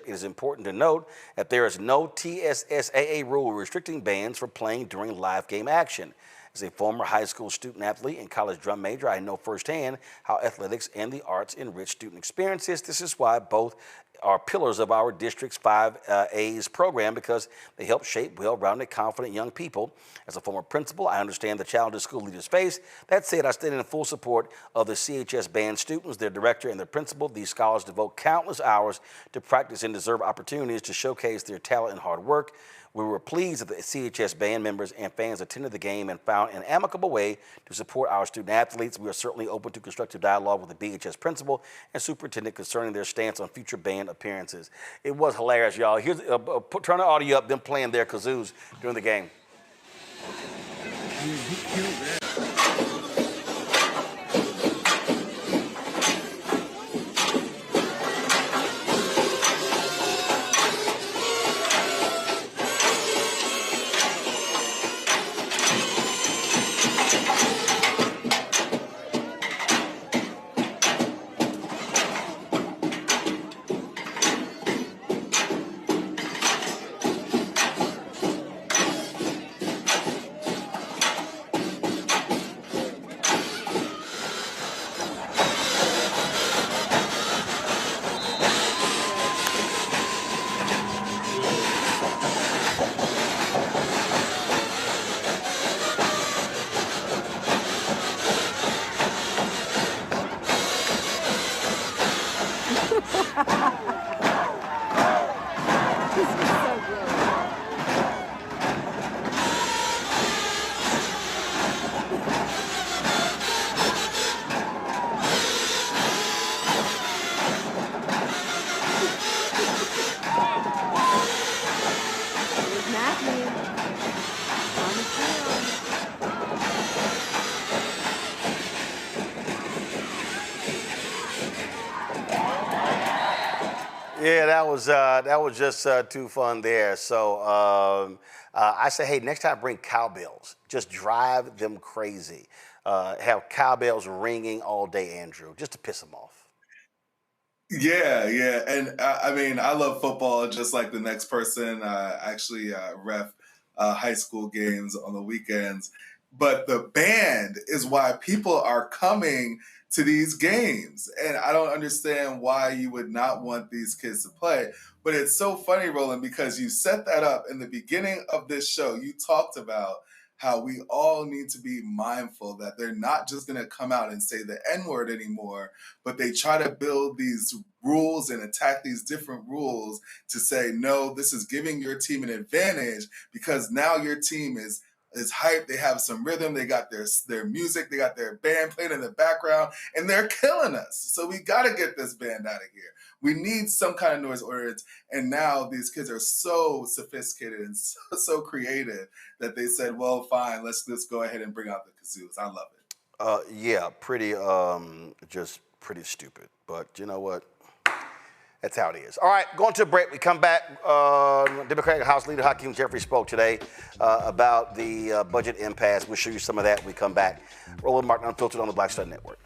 it is important to note that there is no TSSAA rule restricting bands from playing during live game action. As a former high school student athlete and college drum major, I know firsthand how athletics and the arts enrich student experiences. This is why both are pillars of our district's 5A's program, because they help shape well-rounded, confident young people. As a former principal, I understand the challenges school leaders face. That said, I stand in full support of the CHS band students, their director, and their principal. These scholars devote countless hours to practice and deserve opportunities to showcase their talent and hard work. We were pleased that the CHS band members and fans attended the game and found an amicable way to support our student athletes. We are certainly open to constructive dialogue with the BHS principal and superintendent concerning their stance on future band appearances. It was hilarious, y'all. Here's turn the audio up, them playing their kazoos during the game. Yeah, that was just too fun there. So I say, hey, next time bring cowbells. Just drive them crazy. Have cowbells ringing all day, Andrew, just to piss them off. Yeah, yeah. And I mean, I love football just like the next person. Actually ref high school games on the weekends. But the band is why people are coming to these games. And I don't understand why you would not want these kids to play. But it's so funny, Roland, because you set that up in the beginning of this show. You talked about how we all need to be mindful that they're not just going to come out and say the N-word anymore, but they try to build these rules and attack these different rules to say, no, this is giving your team an advantage because now your team is hyped. They have some rhythm. They got their music. They got their band playing in the background, and they're killing us. So we got to get this band out of here. We need some kind of noise ordinance. And now these kids are so sophisticated and so creative that they said, well, fine, let's just go ahead and bring out the kazoos. I love it. Yeah, just pretty stupid. But you know what? That's how it is. All right, going to a break. We come back. Democratic House Leader Hakeem Jeffries spoke today about the budget impasse. We'll show you some of that when we come back. Roland Martin Unfiltered on the Black Star Network.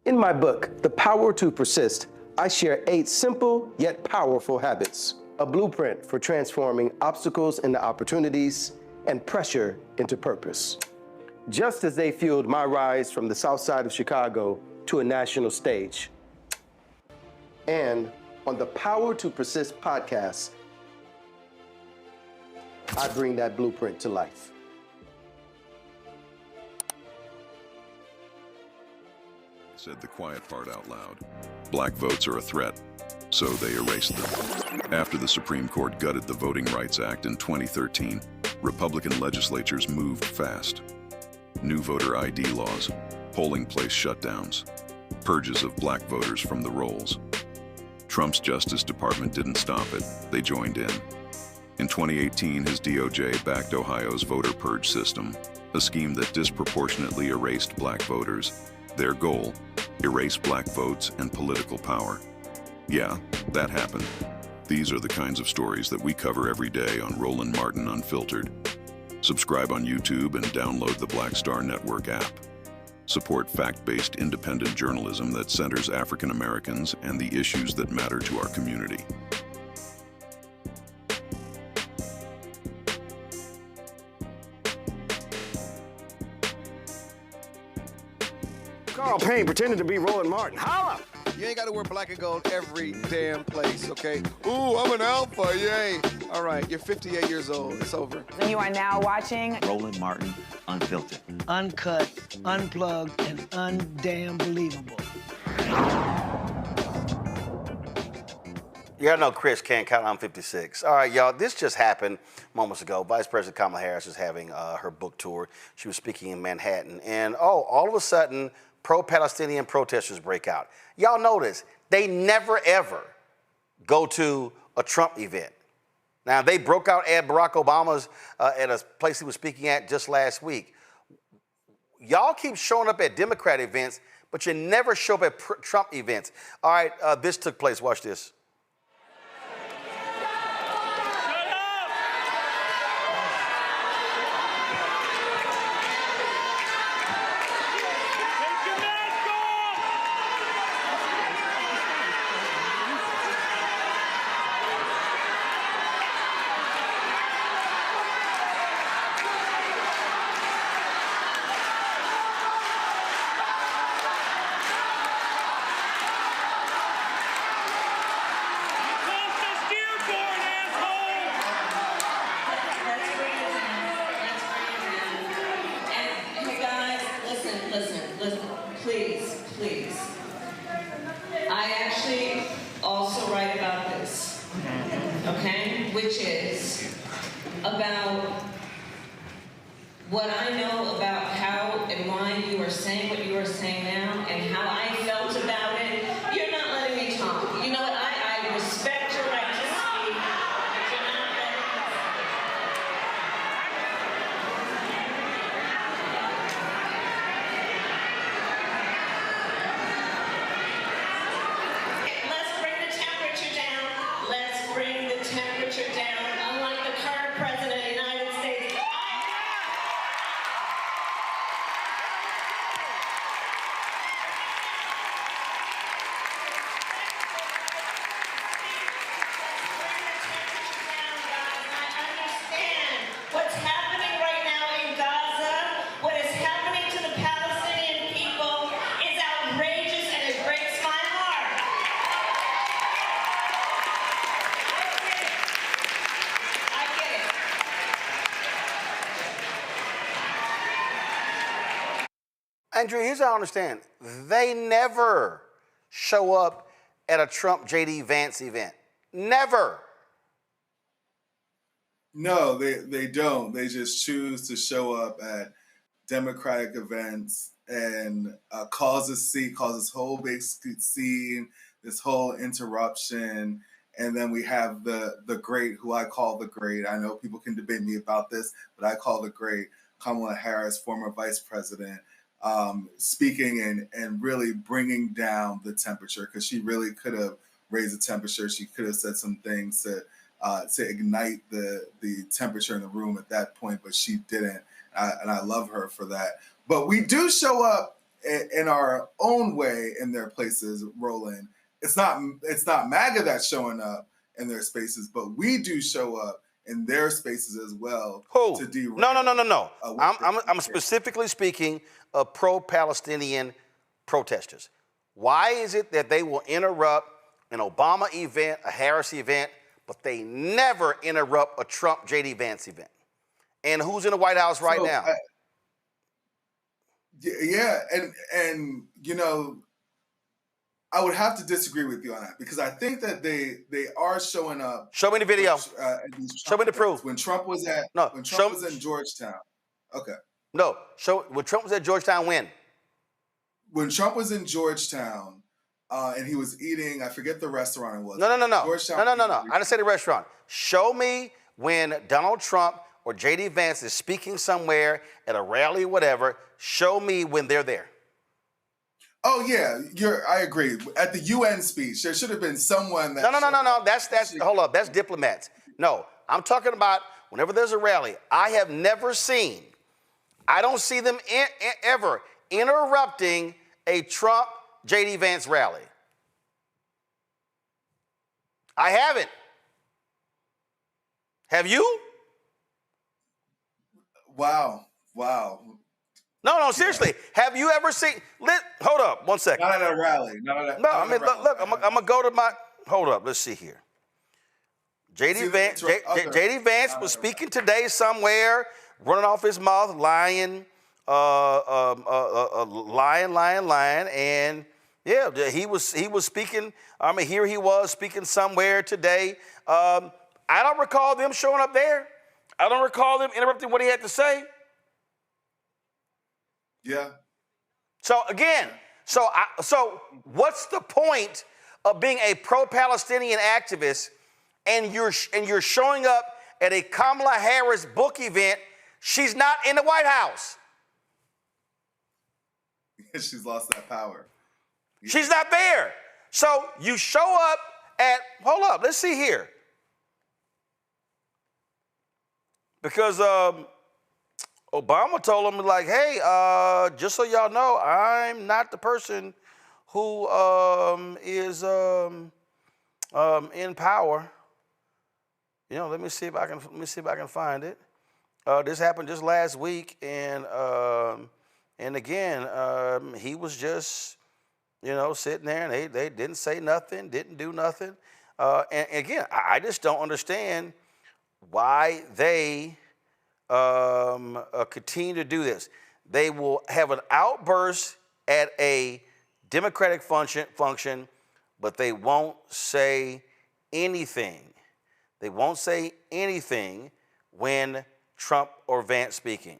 In my book, The Power to Persist, I share 8 simple yet powerful habits, a blueprint for transforming obstacles into opportunities and pressure into purpose. Just as they fueled my rise from the South Side of Chicago to a national stage. And on the Power to Persist podcast, I bring that blueprint to life. Said the quiet part out loud. Black votes are a threat, so they erased them. After the Supreme Court gutted the Voting Rights Act in 2013, Republican legislatures moved fast. New voter ID laws, polling place shutdowns, purges of black voters from the rolls. Trump's Justice Department didn't stop it, they joined in. In 2018, his DOJ backed Ohio's voter purge system, a scheme that disproportionately erased black voters. Their goal, erase black votes and political power. Yeah, that happened. These are the kinds of stories that we cover every day on Roland Martin Unfiltered. Subscribe on YouTube and download the Black Star Network app. Support fact-based independent journalism that centers African Americans and the issues that matter to our community. Carl Payne pretending to be Roland Martin. Holla! You ain't got to wear black and gold every damn place, okay? Ooh, I'm an alpha, yay! All right, you're 58 years old. It's over. And you are now watching Roland Martin Unfiltered. Uncut, unplugged, and undamn believable. Y'all know Chris can't count on 56. All right, y'all, this just happened moments ago. Vice President Kamala Harris is having her book tour. She was speaking in Manhattan. And, all of a sudden, pro-Palestinian protesters break out. Y'all notice, they never, ever go to a Trump event. Now, they broke out at Barack Obama's at a place he was speaking at just last week. Y'all keep showing up at Democrat events, but you never show up at Trump events. All right, this took place. Watch this. Andrea, here's how I understand. They never show up at a Trump J.D. Vance event. Never. No, they don't. They just choose to show up at Democratic events and cause this whole big scene, this whole interruption. And then we have the great, who I call the great. I know people can debate me about this, but I call the great Kamala Harris, former vice president, speaking and really bringing down the temperature, because she really could have raised the temperature. She could have said some things to ignite the temperature in the room at that point, but she didn't. And I love her for that. But we do show up in our own way in their places, Roland. It's not MAGA that's showing up in their spaces, but we do show up in their spaces as well. Who? To derail. No. I'm specifically speaking of pro-Palestinian protesters. Why is it that they will interrupt an Obama event, a Harris event, but they never interrupt a Trump J.D. Vance event? And who's in the White House right now? Yeah, and you know, I would have to disagree with you on that, because I think that they are showing up. Show me the video. Show me the proof. When Trump was in Georgetown. Okay. No, when Trump was at Georgetown, when? When Trump was in Georgetown, and he was eating, I forget the restaurant it was. No. Georgetown. No. I didn't say the restaurant. Show me when Donald Trump or J.D. Vance is speaking somewhere at a rally or whatever. Show me when they're there. Oh yeah, I agree. At the UN speech, there should have been someone that. No. That's hold up. That's diplomats. No, I'm talking about whenever there's a rally. I have never seen. I don't see them ever interrupting a Trump J.D. Vance rally. I haven't. Have you? Wow. No, seriously. Have you ever seen? Hold up, 1 second. Not at a rally. Look. I'm gonna go to my. Hold up. Let's see here. J.D. Vance was speaking today somewhere, running off his mouth, lying, and yeah, he was speaking. I mean, here he was speaking somewhere today. I don't recall them showing up there. I don't recall them interrupting what he had to say. Yeah. So again, so what's the point of being a pro-Palestinian activist and you're showing up at a Kamala Harris book event? She's not in the White House. She's lost that power. She's not there. So you show up at, hold up, let's see here. Because Obama told him, like, hey, just so y'all know, I'm not the person who is in power. You know, let me see if I can find it. This happened just last week, and again, he was just, you know, sitting there, and they didn't say nothing, didn't do nothing. And again, I just don't understand why they continue to do this. They will have an outburst at a Democratic function, but they won't say anything. They won't say anything when Trump or Vance speaking.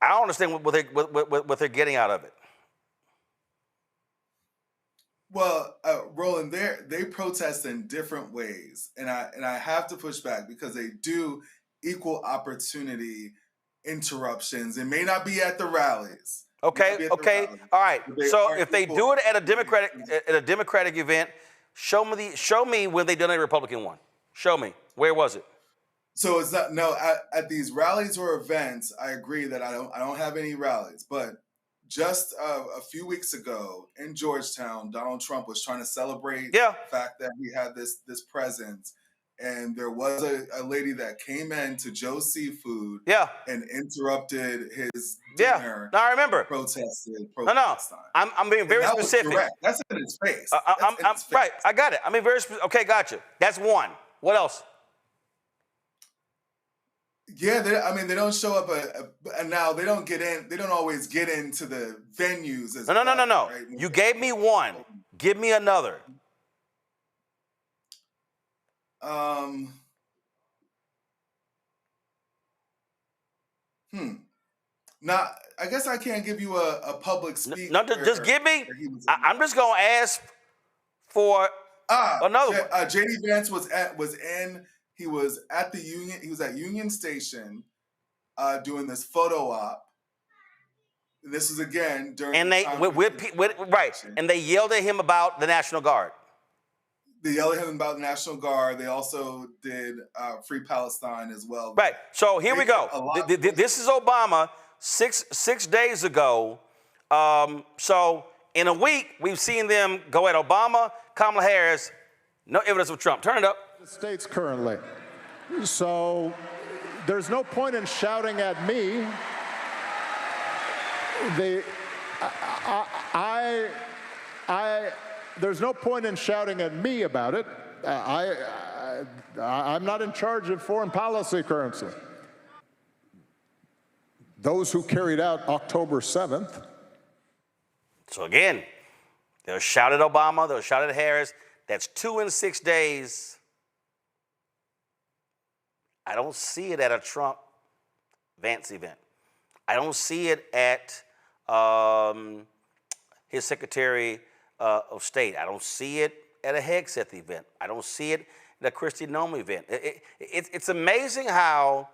I don't understand what they're getting out of it. Well, Roland, they protest in different ways, and I have to push back, because they do equal opportunity interruptions. It may not be at the rallies. Okay. All right. So if they do it at a Democratic event, show me when they done a Republican one. Show me. Where was it? So it's not at these rallies or events. I agree that I don't have any rallies, but just a few weeks ago in Georgetown, Donald Trump was trying to celebrate the fact that he had this presence. And there was a lady that came in to Joe's Seafood and interrupted his dinner. No, I remember. Protested. No. I'm being very specific. That's in his face. Right, I got it. I mean, very specific. Okay, gotcha. That's one. What else? Yeah, they don't show up. And now they don't get in. They don't always get into the venues as No. right? You gave me one. Give me another. Now, I guess I can't give you a public speech. No, just give me. I'm just gonna ask for another one. J.D. Vance was in. He was at the Union. He was at Union Station doing this photo op. And this was again during. And they and they yelled at him about the National Guard. They yelled at him about the National Guard. They also did Free Palestine as well. Right. So here we go. This is Obama six days ago. So in a week, we've seen them go at Obama, Kamala Harris. No evidence of Trump. Turn it up. The states currently. So there's no point in shouting at me. There's no point in shouting at me about it. I'm not in charge of foreign policy currently. Those who carried out October 7th. So again, they'll shout at Obama, they'll shout at Harris. That's 2 in 6 days. I don't see it at a Trump-Vance event. I don't see it at his Secretary of State. I don't see it at a Hegseth event. I don't see it at a Kristi Noem event. It's amazing how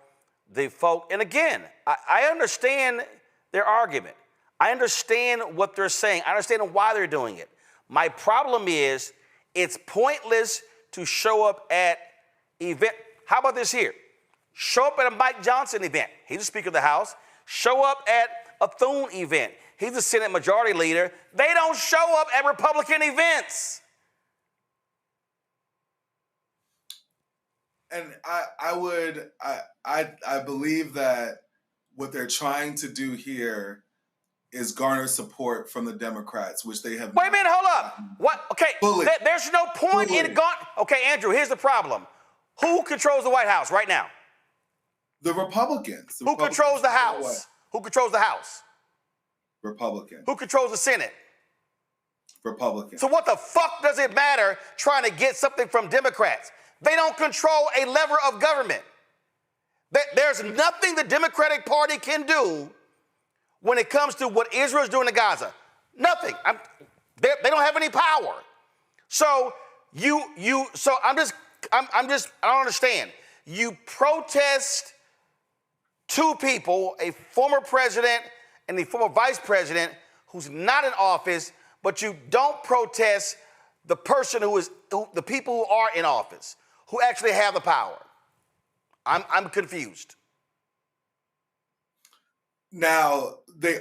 the folk, and again, I understand their argument. I understand what they're saying. I understand why they're doing it. My problem is it's pointless to show up at event. How about this here? Show up at a Mike Johnson event. He's the Speaker of the House. Show up at a Thune event. He's the Senate Majority Leader. They don't show up at Republican events. And I believe that what they're trying to do here is garner support from the Democrats, which they have. Wait a minute, hold up. What? Okay, there's no point in Okay, Andrew, here's the problem. Who controls the White House right now? The Republicans. Who controls the House? Who controls the House? Republicans. Who controls the Senate? Republicans. So what the fuck does it matter trying to get something from Democrats? They don't control a lever of government. There's nothing the Democratic Party can do when it comes to what Israel's doing to Gaza. Nothing. They don't have any power. So I don't understand. You protest two people, a former president and the former vice president who's not in office, but you don't protest the person the people who are in office, who actually have the power. I'm confused. Now, they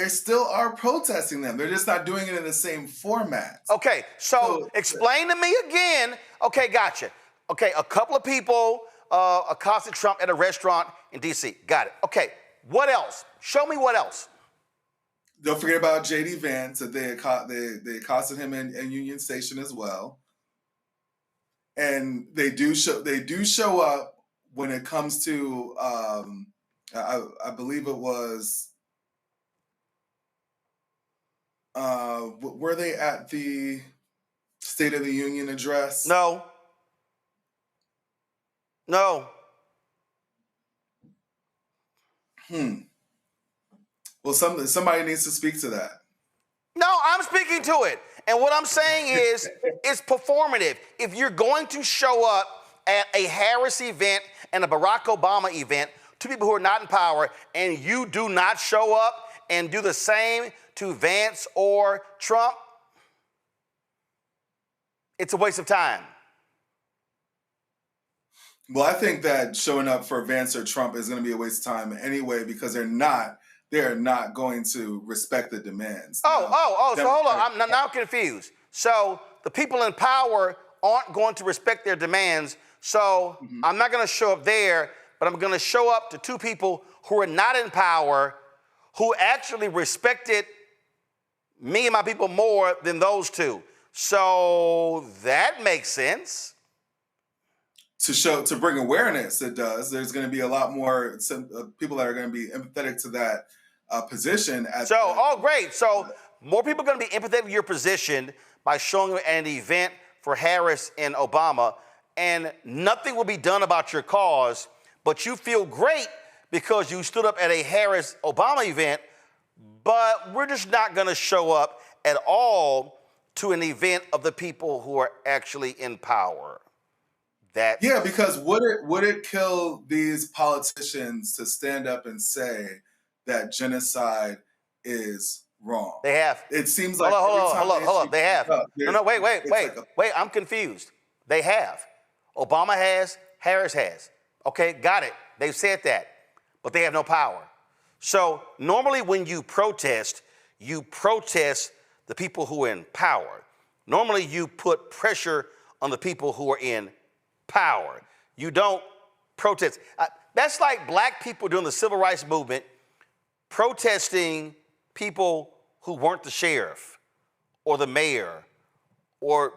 still are protesting them. They're just not doing it in the same format. Okay, so explain to me again. Okay, gotcha. Okay, a couple of people accosted Trump at a restaurant in D.C. Got it. Okay, what else? Show me what else. Don't forget about J.D. Vance. That they accosted him in Union Station as well. And they do show up when it comes to I believe it was were they at the State of the Union address? No. Well, somebody needs to speak to that. No, I'm speaking to it. And what I'm saying is, it's performative. If you're going to show up at a Harris event and a Barack Obama event, two people who are not in power, and you do not show up and do the same to Vance or Trump, it's a waste of time. Well, I think that showing up for Vance or Trump is going to be a waste of time anyway, because they're not going to respect the demands. So hold on. I'm now confused. So the people in power aren't going to respect their demands. So I'm not going to show up there, but I'm going to show up to two people who are not in power, who actually respected me and my people more than those two. So that makes sense. to bring awareness. It does. There's going to be a lot more people that are going to be empathetic to that position. Great. So more people are going to be empathetic to your position by showing an event for Harris and Obama, and nothing will be done about your cause, but you feel great because you stood up at a Harris-Obama event, but we're just not going to show up at all to an event of the people who are actually in power. Because would it kill these politicians to stand up and say that genocide is wrong? They have. It seems like hold on. They have. Wait. I'm confused. They have. Obama has. Harris has. Okay, got it. They've said that, but they have no power. So normally when you protest the people who are in power. Normally you put pressure on the people who are in power. You don't protest. That's like black people during the civil rights movement protesting people who weren't the sheriff or the mayor or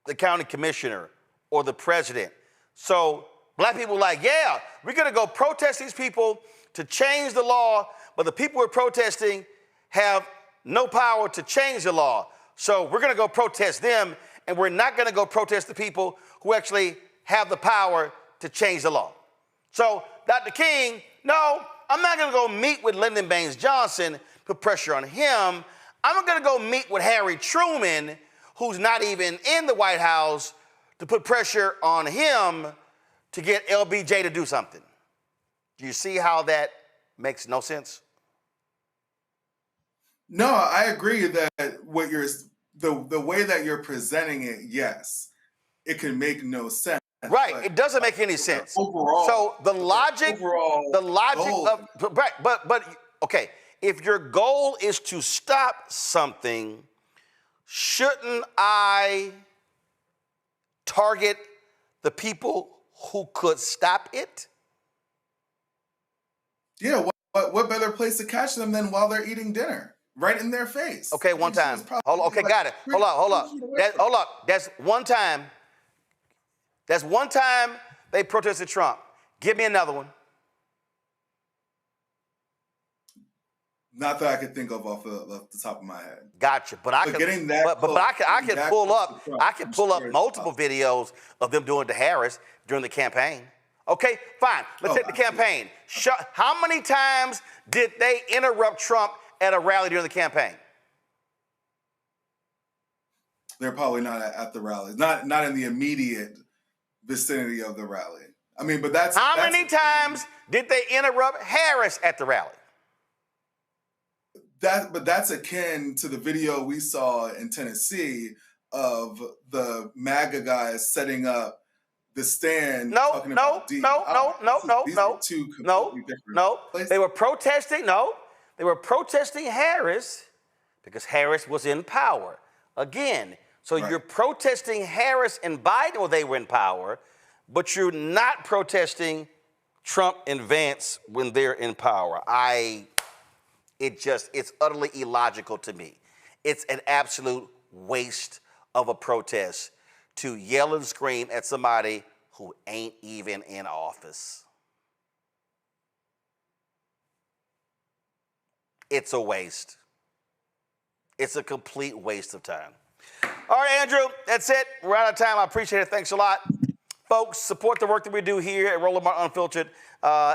the county commissioner or the president. So black people were like, yeah, we're going to go protest these people to change the law, but the people we're protesting have no power to change the law. So we're going to go protest them, and we're not going to go protest the people who actually have the power to change the law. So Dr. King, no, I'm not going to go meet with Lyndon Baines Johnson, put pressure on him. I'm going to go meet with Harry Truman, who's not even in the White House, to put pressure on him to get LBJ to do something. Do you see how that makes no sense? No, I agree that the way that you're presenting it, yes, it can make no sense. Right, it doesn't make any sense. Overall, so the logic of but okay, if your goal is to stop something, shouldn't I target the people who could stop it? Yeah, what better place to catch them than while they're eating dinner? Right in their face. Okay, one time. Okay, got it. Hold up. That's one time. That's one time they protested Trump. Give me another one. Not that I could think of off the top of my head. Gotcha, but I can pull up multiple videos of them doing it to Harris during the campaign. Okay, fine. Let's take the campaign. How many times did they interrupt Trump at a rally during the campaign? They're probably not at the rally. Not in the immediate vicinity of the rally. I mean, but that's how many times did they interrupt Harris at the rally? But that's akin to the video we saw in Tennessee of the MAGA guys setting up the stand. No. They were protesting. No, they were protesting Harris because Harris was in power again. So you're protesting Harris and Biden when they were in power, but you're not protesting Trump and Vance when they're in power. It's utterly illogical to me. It's an absolute waste of a protest to yell and scream at somebody who ain't even in office. It's a waste. It's a complete waste of time. All right, Andrew, that's it. We're out of time. I appreciate it. Thanks a lot. Folks, support the work that we do here at Roland Martin Unfiltered.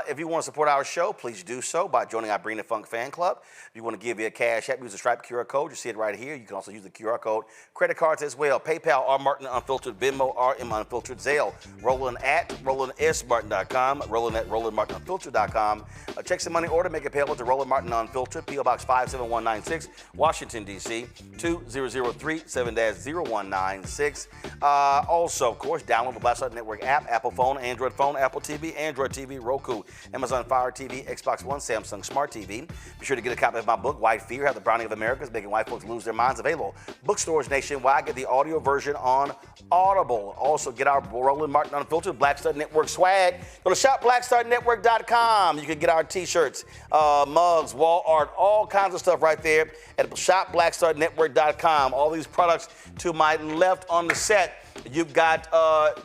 If you want to support our show, please do so by joining our Bring the Funk fan club. If you want to give me a cash app, use the Stripe QR code. You see it right here. You can also use the QR code. Credit cards as well. PayPal, R Martin Unfiltered. Venmo, RM Unfiltered. Zelle, Roland at RolandSMartin.com. Roland at RolandMartinUnfiltered.com. Check some money order. Make it payable to Roland Martin Unfiltered. P.O. Box 57196, Washington, D.C. 20037 0196. Also, of course, download the Blackface Network app. Apple phone, Android phone, Apple TV, Android TV, Roku, Amazon Fire TV, Xbox One, Samsung Smart TV. Be sure to get a copy of my book, White Fear, How the Browning of America is Making White Folks Lose Their Minds. Available bookstores nationwide. Get the audio version on Audible. Also, get our Roland Martin Unfiltered Black Star Network swag. Go to shopblackstarnetwork.com. You can get our t-shirts, mugs, wall art, all kinds of stuff right there at shopblackstarnetwork.com. All these products to my left on the set. You've got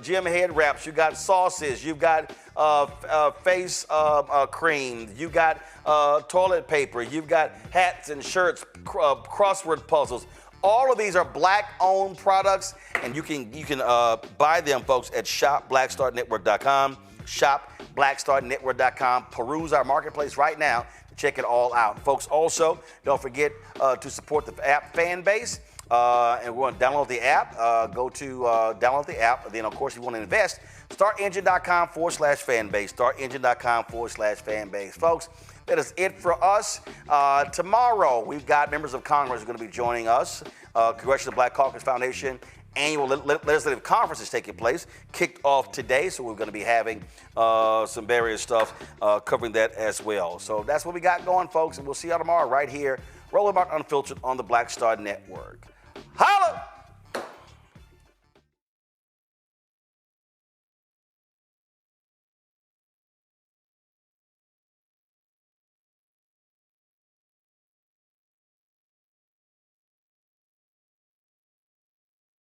gym head wraps. You've got sauces. You've got face cream. You've got toilet paper. You've got hats and shirts, crossword puzzles. All of these are Black-owned products, and you can buy them, folks, at shopblackstarnetwork.com. Shopblackstarnetwork.com. Peruse our marketplace right now to check it all out. Folks, also, don't forget to support the app fan base. And we're going to download the app. Go to download the app. And then, of course, if you want to invest, startengine.com/fanbase. Startengine.com/fanbase. Folks, that is it for us. Tomorrow, we've got members of Congress who are going to be joining us. Congressional Black Caucus Foundation annual legislative conference is taking place, kicked off today, so we're going to be having some various stuff covering that as well. So that's what we got going, folks, and we'll see y'all tomorrow right here, Roland Martin Unfiltered on the Black Star Network. Holla!